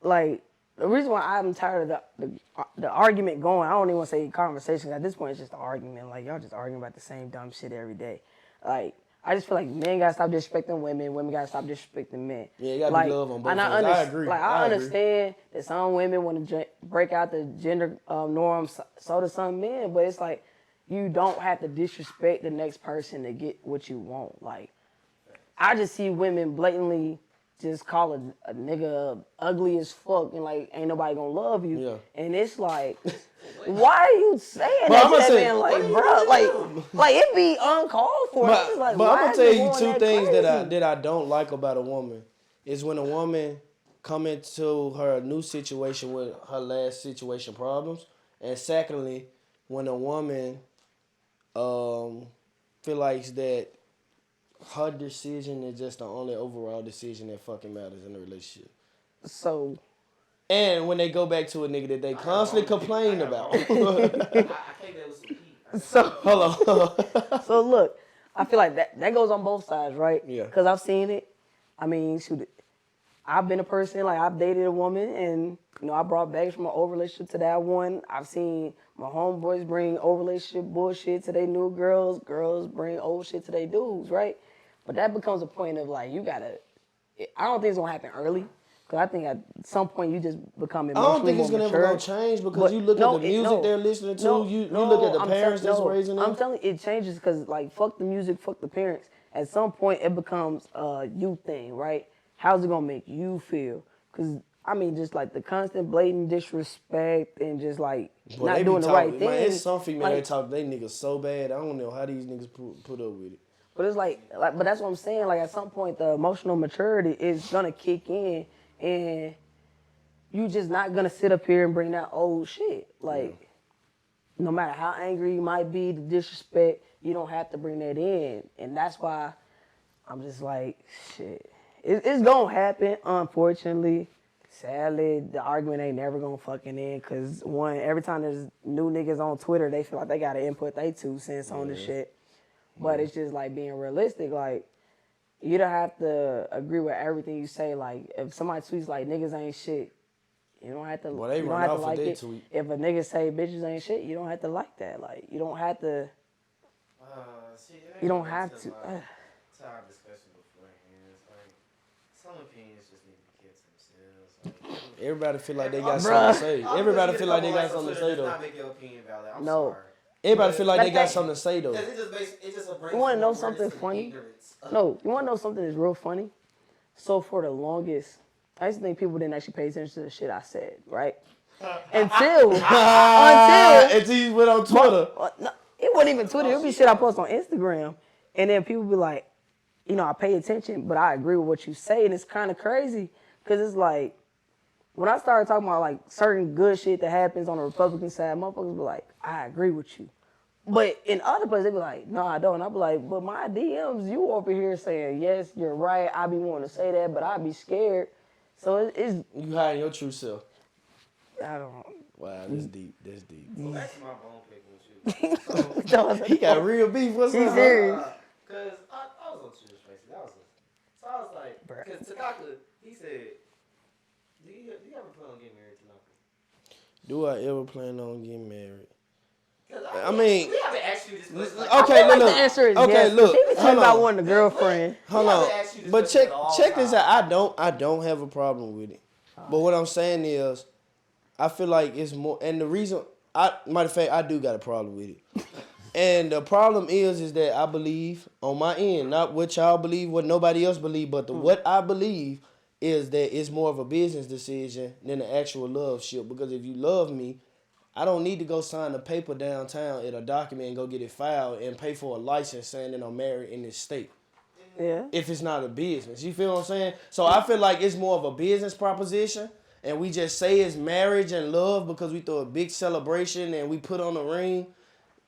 like, the reason why I'm tired of the argument going, I don't even want to say conversation. At this point, it's just an argument. Like, y'all just arguing about the same dumb shit every day. Like, I just feel like men gotta stop disrespecting women. Women gotta stop disrespecting men. Yeah, you gotta be love on both sides. I agree. Like, I understand that some women want to break out the gender norms. So do some men. But it's like, you don't have to disrespect the next person to get what you want. Like, I just see women blatantly just call a nigga ugly as fuck and like ain't nobody gonna love you. Yeah. And it's like, why are you saying that to that man? Like, bro, like it be uncalled for. But, like, but I'm gonna tell you two things crazy? that I don't like about a woman is when a woman come into her new situation with her last situation problems, and secondly, when a woman feel like that her decision is just the only overall decision that fucking matters in a relationship. So, and when they go back to a nigga that they constantly complain about. I think that was some heat. so Hold on. So look, I feel like that goes on both sides, right? Yeah. Because I've seen it. I mean, shoot, I've been a person, like, I've dated a woman, and, you know, I brought baggage from an old relationship to that one. I've seen my homeboys bring old relationship bullshit to their new girls. Girls bring old shit to their dudes, right? But that becomes a point of, like, you gotta, I don't think it's gonna happen early. Because I think at some point you just become emotionally I don't think it's more never mature. gonna change because you look at the music they're listening to. You look at the parents that's raising them. I'm telling you, it changes because, like, fuck the music, fuck the parents. At some point, it becomes a you thing, right? How's it gonna make you feel? Because, I mean, just like the constant blatant disrespect and just like not doing the right thing. Man, it's some female like, that talk they niggas so bad. I don't know how these niggas put up with it. But it's like, but that's what I'm saying. Like, at some point, the emotional maturity is gonna kick in, and you just not gonna sit up here and bring that old shit. Like, no matter how angry you might be, the disrespect, you don't have to bring that in. And that's why I'm just like, shit. It's gonna happen, unfortunately. Sadly, the argument ain't never gonna fucking end. Cause one, every time there's new niggas on Twitter, they feel like they gotta input their 2 cents on the shit. But it's just like being realistic. Like, you don't have to agree with everything you say. Like, if somebody tweets like niggas ain't shit, you don't have to. Well, they you don't run have off to of like their it. tweet. If a nigga say bitches ain't shit, you don't have to like that. Like, you don't have to. You don't have to. To our discussion beforehand, it's like some opinions just need to be kept to themselves. Like, Everybody feel like they got something to say. Everybody feel like they got something to say does though. not make your opinion valid. I'm No. sorry. Everybody feel like they got Like something to say though. It just You want to know something funny? No, you want to know something that's real funny? So for the longest, I used to think people didn't actually pay attention to the shit I said, right? Until you went on Twitter. no, it wasn't even Twitter. It would be shit I post on Instagram, and then people be like, you know, I pay attention, but I agree with what you say, and it's kind of crazy because it's like when I started talking about like certain good shit that happens on the Republican side, motherfuckers be like, I agree with you. But in other places, they be like, no, I don't. I be like, but my DMs, you over here saying, yes, you're right. I be wanting to say that, but I be scared. So it's You hiding your true self. I don't know. Wow, that's deep. That's deep. Well, that's my bone picking with you. He got real beef. What's He's up? serious. Because I was on Twitter Spaces. So I was like, because Takaka, he said, do you ever plan on getting married to Naka? Do I ever plan on getting married? I mean, we haven't asked you this question. Like, Okay, Like look. the answer is Okay, yes. look. She was talking Hold about on. wanting a girlfriend. Hold We on. haven't asked you this But question check at all check this times. out. I don't have a problem with it. But what I'm saying is, I feel like it's more, and the reason, matter of fact, I do got a problem with it. And the problem is that I believe on my end, not what y'all believe, what nobody else believe, but what I believe is that it's more of a business decision than an actual love ship. Because if you love me, I don't need to go sign a paper downtown at a document and go get it filed and pay for a license saying that I'm married in this state. Yeah. If it's not a business. You feel what I'm saying? So I feel like it's more of a business proposition, and we just say it's marriage and love because we throw a big celebration and we put on a ring.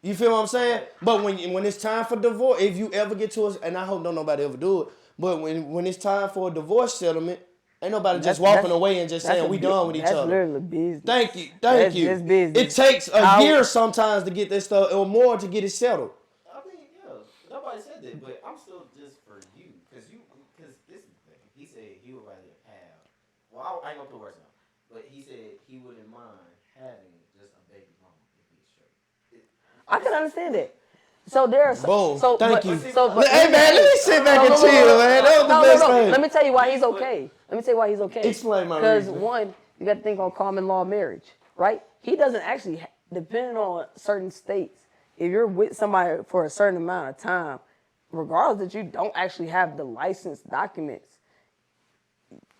You feel what I'm saying? But when it's time for divorce, if you ever get to us, and I hope don't nobody ever do it, but when it's time for a divorce settlement, Ain't nobody just walking away and just saying we done with each other. That's literally business. Thank you. That's business. It takes a year sometimes to get this stuff, or more to get it settled. I mean, yeah, nobody said that, but I'm still just for you, because this is the thing. He said he would rather have. Well, I ain't gonna put words out, but he said he wouldn't mind having just a baby mama if he's straight. I can understand that. So there are Boom. Thank you. Hey man, let me sit back and chill, man. That was the best thing. Let me tell you why he's okay. Explain my Because reason. one, you got to think on common law marriage, right? He doesn't actually, depending on certain states, if you're with somebody for a certain amount of time, regardless that you don't actually have the licensed documents,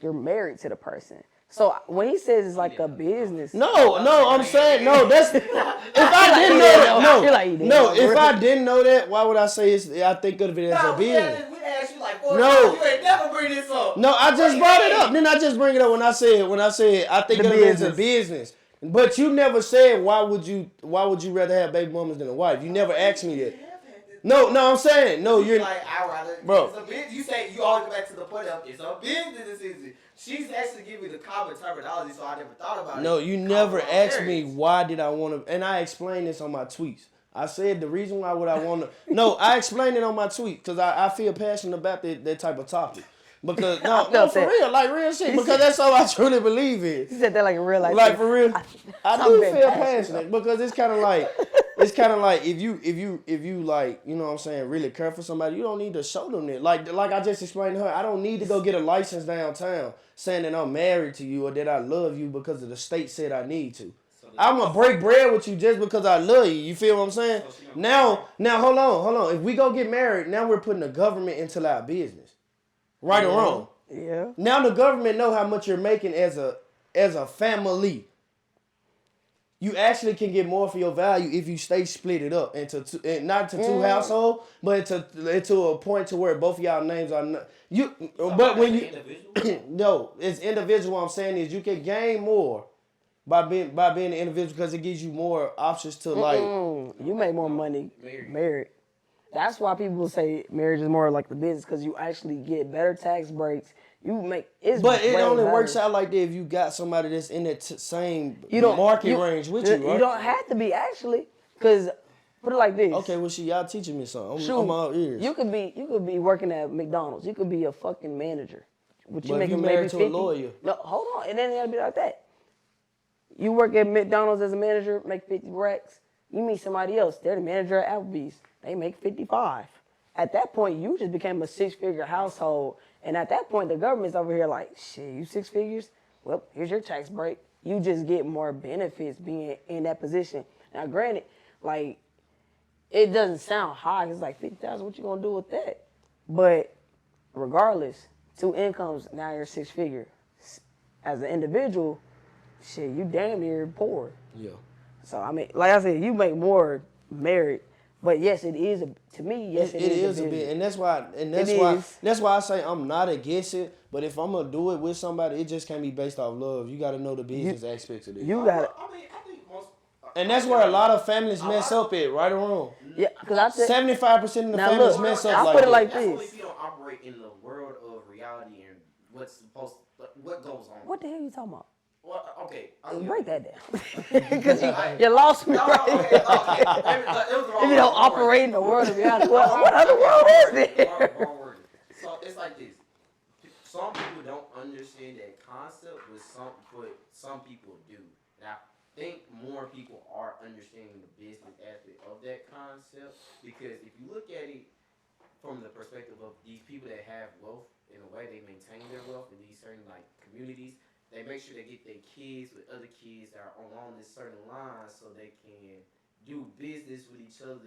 you're married to the person. So when he says it's like a business, No, I'm saying no. That's if I didn't know that. If I didn't know that, why would I say it's? I think of it as a business. We asked you like 4 times. You ain't never bring this up. No, I just brought it up. Then I just bring it up when I said I think of it as a business. But you never said why would you rather have baby mamas than a wife? You never asked me that. No, I'm saying you're like I rather. Bro. It's a business. You say you always go back to the point of it's a business decision. She's actually giving me the common terminology, so I never thought about it. No, you never asked me why did I want to, and I explained this on my tweets. I said the reason why would I want to. No, I explained it on my tweet because I feel passionate about that type of topic. Because no, for real, like real shit. Because that's all I truly believe in. He said that like in real life. Like for real, I do feel passionate because it's kind of like if you like, you know what I'm saying, really care for somebody, you don't need to show them that. Like I just explained to her, I don't need to go get a license downtown saying that I'm married to you or that I love you because of the state said I need to. I'm gonna break bread with you just because I love you. You feel what I'm saying? Now hold on. If we go get married, now we're putting the government into our business. Right or wrong? Yeah. Now the government know how much you're making as a family. You actually can get more for your value if you stay split it up into not to two households, but into a point to where both of y'all names are not, you. But when you no, it's individual. What I'm saying is you can gain more by being an individual because it gives you more options to like. You make more money married. That's why people say marriage is more like the business because you actually get better tax breaks. But it only works out like that if you got somebody that's in that same market range with you, right? You don't have to be actually, because put it like this. Okay, well, y'all teaching me something. I'm all ears. You could be working at McDonald's. You could be a fucking manager. But you if you married to a lawyer. No, hold on. It ain't gotta be like that. You work at McDonald's as a manager, make 50 racks. You meet somebody else. They're the manager at Applebee's. They make 55. At that point, you just became a 6-figure household. And at that point, the government's over here like, shit, you 6 figures? Well, here's your tax break. You just get more benefits being in that position. Now, granted, like, it doesn't sound high. It's like 50,000. What you gonna do with that? But regardless, 2 incomes, now you're 6-figure. As an individual, shit, you damn near poor. Yeah. So, I mean, like I said, you make more married. But yes, it is to me. Yes, it is a bit, and that's why I say I'm not against it. But if I'm gonna do it with somebody, it just can't be based off love. You got to know the business aspects of it. You got it. I mean, I think most. And that's where a lot of families mess up at, right or wrong. Yeah, because I said 75% of the families mess up. I put it like That's this. only if you don't operate in the world of reality and what goes on. What the hell are you talking about? Well, okay. Break that down. Because you lost me right Okay. If you don't operate in the world of reality, what other world is there? Wrong word. So it's like this. Some people don't understand that concept, but some people do. And I think more people are understanding the business aspect of that concept because if you look at it from the perspective of these people that have wealth, in a way they maintain their wealth in these certain like communities. They make sure they get their kids with other kids that are along this certain line so they can do business with each other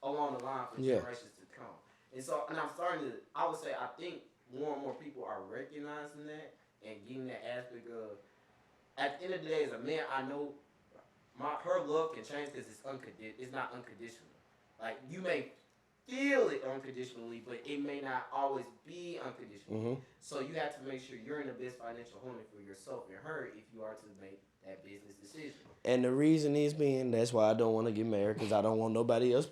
along the line for generations to come. And I'm starting to, I would say, I think more and more people are recognizing that and getting that aspect of, at the end of the day, as a man, I know her love can change because it's not unconditional. Like, you may feel it unconditionally, but it may not always be unconditional. Mm-hmm. So you have to make sure you're in the best financial harmony for yourself and her if you are to make that business decision. And the reason is that's why I don't want to get married, because I don't want nobody else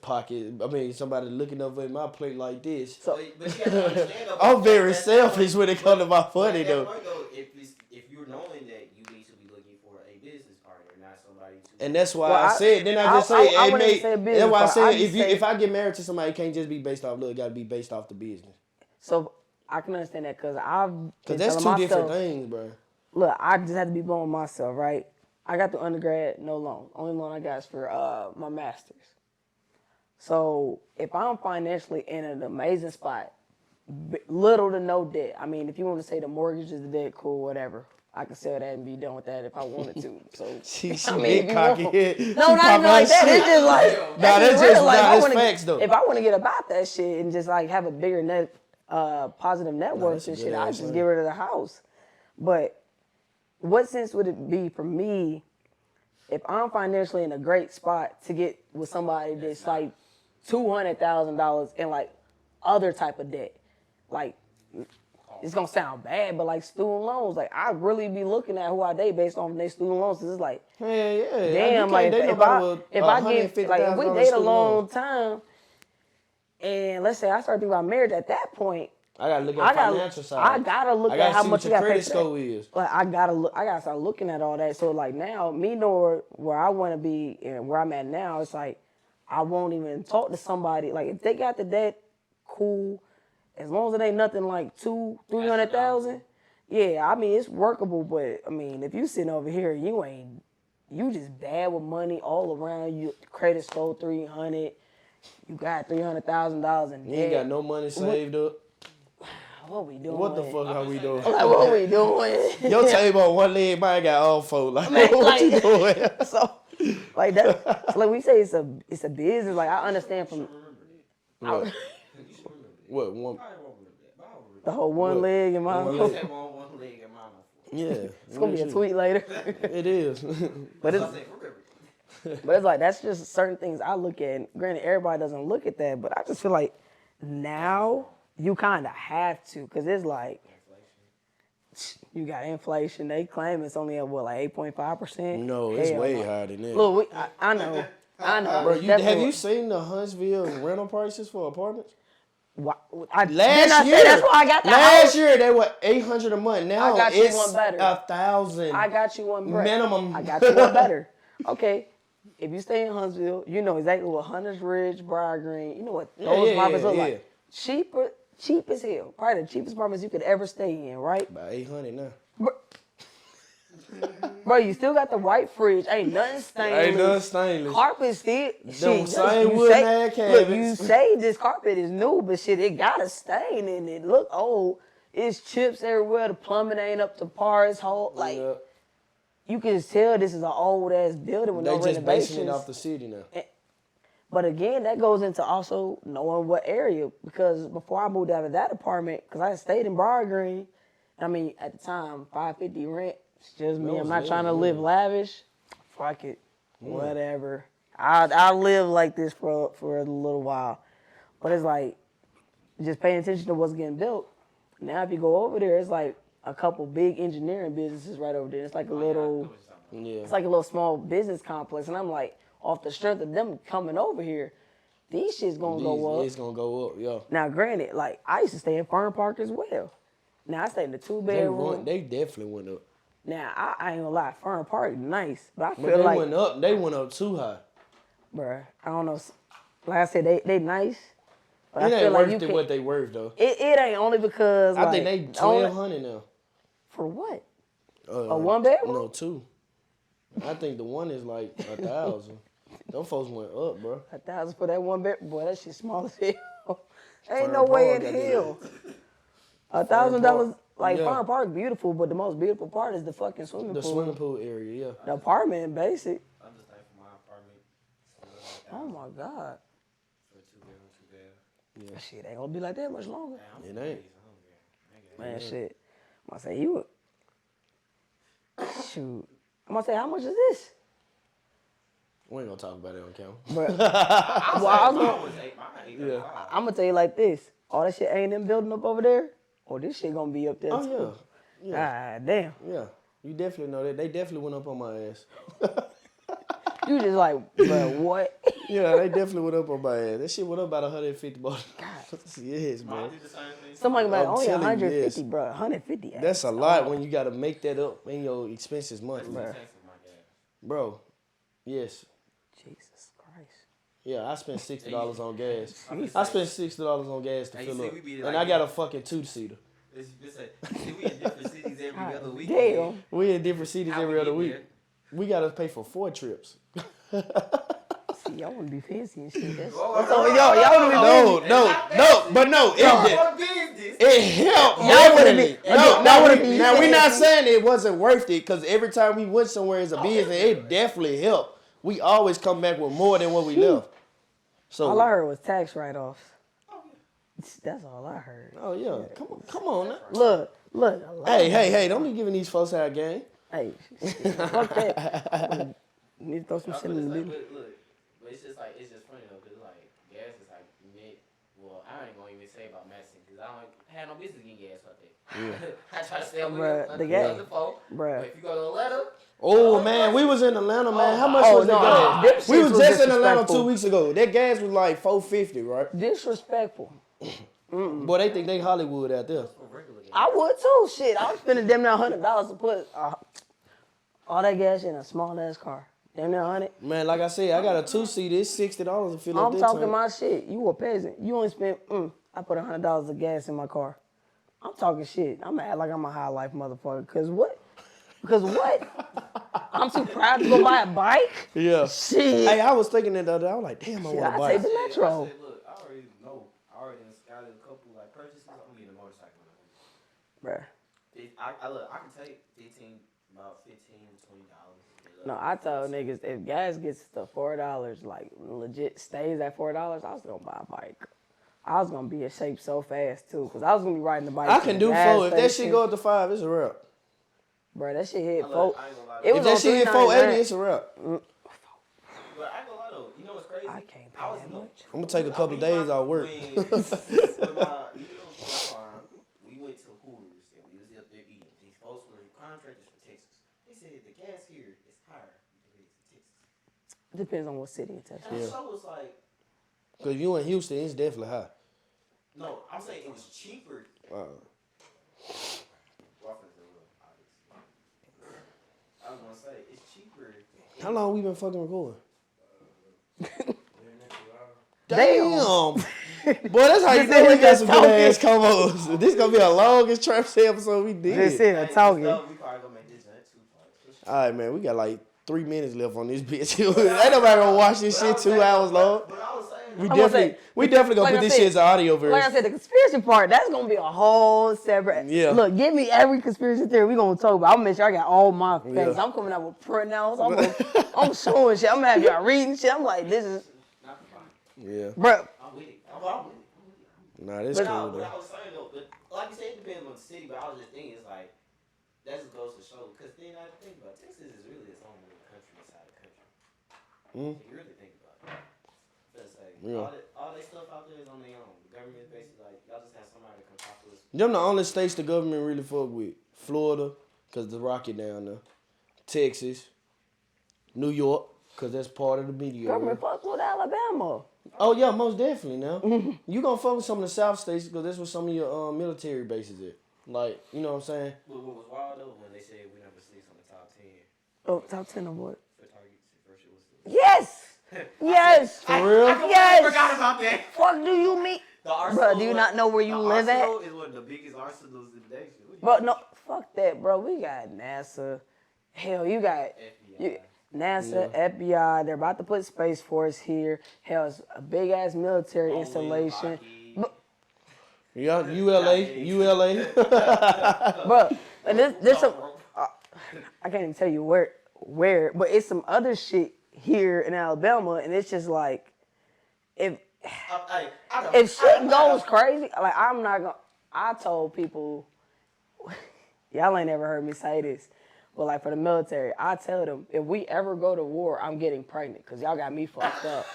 somebody looking over at my plate like this. So, but you have to understand, though, I'm very selfish when it comes to my money, though. If you're knowing that you need to be looking for a business partner, not somebody to. And that's why I said. Then I just say, I wouldn't say business, that's why I said just say, if I get married to somebody, it can't just be based off love. It got to be based off the business. So I can understand that because that's two different things, bro. Look, I just had to be blunt with myself, right? I got the undergrad, no loan. Only loan I got is for my master's. So if I'm financially in an amazing spot, little to no debt. I mean, if you want to say the mortgage is the debt, cool, whatever. I could sell that and be done with that if I wanted to. So she I mean, get cocky. No, not even like that. It's just like that's just facts though. If I want to get about that shit and just like have a bigger net, positive net worth and shit, I just get rid of the house. But what sense would it be for me if I'm financially in a great spot to get with somebody that's like $200,000 in like other type of debt? Like, it's gonna sound bad, but like student loans, like I really be looking at who I date based on their student loans. Cause it's like, damn, like if I get like if we date a long time, and let's say I start thinking about marriage at that point, I gotta look at the financial side. I gotta look at how much you got to pay. Credit score is. Like I gotta start looking at all that. So like now, me knowing where I want to be and where I'm at now, it's like I won't even talk to somebody. Like if they got the debt, cool. As long as it ain't nothing like $200,000-300,000, yeah, I mean it's workable. But I mean, if you sitting over here, you just bad with money all around. You credit score 300, you got $300,000 in debt. You ain't got no money saved up. What we doing? What the fuck are we doing? Like what we doing? Your table on one leg, mine got all four. Like what you doing? So like that, like we say, it's a business. Like I understand from. What one? The whole one leg in my One leg in my Yeah, it's gonna be a tweet later. It is. But it's like that's just certain things I look at. And granted, everybody doesn't look at that, but I just feel like now you kind of have to, cause it's like you got inflation. They claim it's only at what, like 8.5%. No, it's way higher than that. Look, I know. Bro, have you seen the Huntsville rental prices for apartments? Last year, that's why I got the Last year they were $800 a month. Now I got you it's one better. $1,000. I got you one better. Minimum. I got you one better. Okay, if you stay in Huntsville, you know exactly what Hunters Ridge, Briar Green, you know what those apartments look like. Cheap as hell. Probably the cheapest apartments you could ever stay in, right? About $800 now. Bro, you still got the white fridge. Ain't nothing stainless. Carpet still. Same wood and cabinets. Look, you say this carpet is new, but shit, it got a stain in it. Look old. It's chips everywhere. The plumbing ain't up to par. It's whole like. Yeah. You can just tell this is an old ass building with no renovations. They just basing it off the city now. But again, that goes into also knowing what area. Because before I moved out of that apartment, because I stayed in Briar Green, I mean at the time $550 rent. It's just me. I'm not trying to live lavish. Fuck it. Whatever. I'll live like this for a little while. But it's like just paying attention to what's getting built. Now if you go over there, it's like a couple big engineering businesses right over there. It's like a little it's like a little small business complex. And I'm like, off the strength of them coming over here, these shit's gonna go up. It's gonna go up, yeah. Now granted, like I used to stay in Fern Park as well. Now I stay in the 2-bedroom. They definitely went up. Now, I ain't gonna lie, Fern Park nice, but I feel like... They went up too high. Bruh, I don't know. Like I said, they nice, but it I feel ain't like worth what they worth, though. It ain't only because, I think they $1,200 now. For what? A 1-bedroom? No, 2. I think the one is like $1,000. Them folks went up, bro. $1,000 for that 1-bedroom? Boy, that shit small as hell. Ain't no way in hell. $1,000... Like, Fern Park beautiful, but the most beautiful part is the fucking swimming pool. The swimming pool area, yeah. The apartment, basic. I'm just thankful my apartment. Oh, my God. For 2 bedroom, 2 bath. Yeah. Shit ain't gonna be like that much longer. It ain't. Man, shit. I'm gonna say, you... Shoot. I'm gonna say, how much is this? We ain't gonna talk about it on camera. But, Yeah. I'm gonna tell you like this: all that shit ain't them building up over there, or this shit gonna be up there too. Oh yeah. God damn. Yeah. You definitely know that. They definitely went up on my ass. You just like, bro, what? Yeah, they definitely went up on my ass. That shit went up about $150. Yes, man. Somebody about I'm only telling you, 150, yes. bro. 150. That's a lot when you got to make that up in your expenses monthly. Bro, yes. Jesus Christ. Yeah, I spent $60 on gas. I spent $60 on gas to fill up. And I got a fucking 2-seater. We in different cities every other week. Damn. We in different cities How we every other get week. there? We got to pay for 4 trips. See, y'all want to be fancy and shit. That's, Oh, that's all, y'all want to be It helped. Y'all wanna be- Now we not saying it wasn't worth it, because every time we went somewhere as a business, it definitely helped. We always come back with more than what we left. So All I heard was tax write-offs. That's all I heard. oh yeah, come on now. Look. Hey, don't be giving these folks our game. Hey, fuck that. You need to throw some shit in the business. But it's just funny though, cause like gas is like mint. Well, I ain't gonna even say about Madison, cause I don't have no business getting gas like that. Yeah. I try to stay away Bruh, from the the gas- folk. bruh. But if you go to Atlanta, Oh man, we was in Atlanta, man. How much Oh, was the no, gas? them We shits was was just in Atlanta disrespectful. 2 weeks ago. That gas was like $4.50, right? Disrespectful. Boy, they think they Hollywood out there. regular gas. I would too. Shit, I'm spending damn near $100 to put all that gas in a small ass car. Damn near 100. Man, like I said, I got a 2-seater. It's $60 to fill up I'm this talking tank. my shit. You a peasant. You only spent. I put $100 of gas in my car. I'm talking shit. I'm gonna act like I'm a high life motherfucker. Cause what? I'm too proud to go buy a bike. Yeah. Shit. Hey, I was thinking that the other day. I was like, damn, I Shit, want a I bike. take the Metro. I said, look, I already know. I already got a couple like purchases. I'm getting a motorcycle. Bruh. I can take about $15, $20. No, I told niggas if gas gets to $4, like legit stays at $4, I was gonna buy a bike. I was gonna be in shape so fast too, cause I was gonna be riding the bike. I to can the do gas 4. If that shit station. go up to 5, it's a wrap. Bruh, that shit hit I 4. ain't gonna lie. It If was that on shit hit 399. 480, it's a wrap. But I ain't gonna lie though. You know what's crazy? I can't pay was that in the- much. I'm gonna take a couple days off work. We went to Hooters and we was up there eating. These folks were contractors for Texas. They said the gas here is higher than it is in Texas. Depends on what city in Texas. And the show was like, Because you in Houston, it's definitely high. no, I'm saying it was cheaper. I was gonna say it's cheaper. How long we been fucking recording? Damn. Boy, that's how you know we got some good ass combos. This gonna be the longest TrapSet episode we did. Just sitting there talking. We probably gonna make this not too far. All right, man, we got like 3 minutes left on this bitch. Ain't nobody gonna watch this shit 2 hours long. But I was saying, We I'm gonna definitely gonna like put I this said- shit as an audio version. Like I said, the conspiracy part, that's gonna be a whole separate. Yeah. Look, give me every conspiracy theory we gonna talk about. I'm gonna make sure I got all my facts. Yeah. I'm coming out with printouts. I'm showing shit. I'm gonna have y'all reading shit. I'm like, this is, Yeah. bro. I'm with it. I'm with it. Nah, this But cool what though. I was saying though, but like you said, it depends on the city. But I was just thinking, it's like that just goes to show. Because then I think about Texas is really its own little country inside the country. If you really think about it, that's like Yeah. all that stuff out there is on their own. The government is basically like y'all just have somebody to come talk to us. Them the only states the government really fuck with. Florida, cause the rocket down there. Texas, New York, cause that's part of the media. Government fucks with Alabama. Oh yeah, most definitely. Now you gonna fuck with some of the South states because that's where some of your military bases at. Like, you know what I'm saying? But what was wild though when they said we never sleep on the top 10 Oh, top 10 of what? for targets. The first shit was Yes! Yes! For real? Yes! forgot about that. Fuck do you mean? The arsenal. Bro, do you not know where you live at? The arsenal is one of the biggest arsenals in the nation. But no, fuck that, bro. We got NASA. Hell, you got NASA, FBI. They're about to put Space Force here. Hell, it's a big ass military installation. But, Yeah, ULA. bro, and there's some. I can't even tell you where, but it's some other shit here in Alabama, and it's just like, if shit goes crazy, like I'm not gonna. I told people, y'all ain't never heard me say this, but like for the military, I tell them if we ever go to war, I'm getting pregnant because y'all got me fucked up.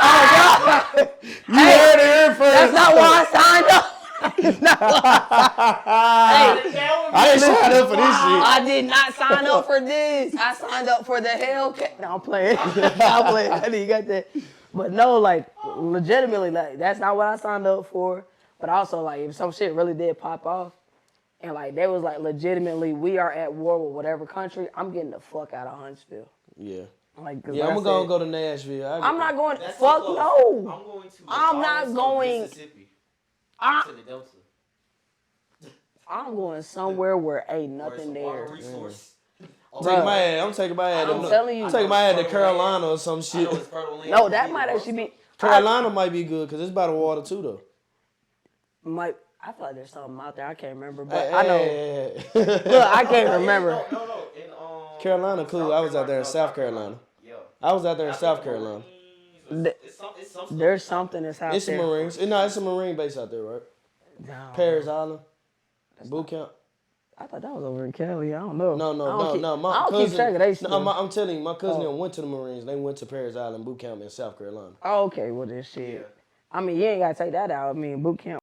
Oh You heard it here first. That's not why I signed up. That's not why I signed up. I didn't sign up for this shit. I did not sign up for this. I signed up for the Hellcat. No, I'm playing. I'm playing. I didn't got that. But no, like, legitimately, like, that's not what I signed up for. But also, like, if some shit really did pop off, and, like, they was, like, legitimately, we are at war with whatever country, I'm getting the fuck out of Huntsville. Yeah. Like, Yeah, I'm going to go to Nashville. I'm not going, That's fuck too close. no. I'm going to I'm not going- Mississippi. To the Delta. I'm going somewhere where ain't Where nothing it's a water there. resource. I'm taking my ass. I'm telling you. I'm taking my ass to Carolina or some I shit. know it's fertile land. No, that might actually be. Carolina might be good because it's by the water too, though. I feel like there's something out there I can't remember, but I know. Hey. Look, I can't remember. No. In, Carolina, cool. I was out there in South Carolina. Yeah. I was out there in South Carolina. It's something. There's something that's out It's a there. Marines. No, it's a Marine base out there, right? No. Paris Island. Boot camp. I thought that was over in Cali. I don't know. No. My I don't cousin. keep track of they stuff. No, I'm telling you, my cousin them went to the Marines. They went to Paris Island boot camp in South Carolina. Oh, okay, well, this shit. I mean, you ain't got to take that out. I mean, boot camp.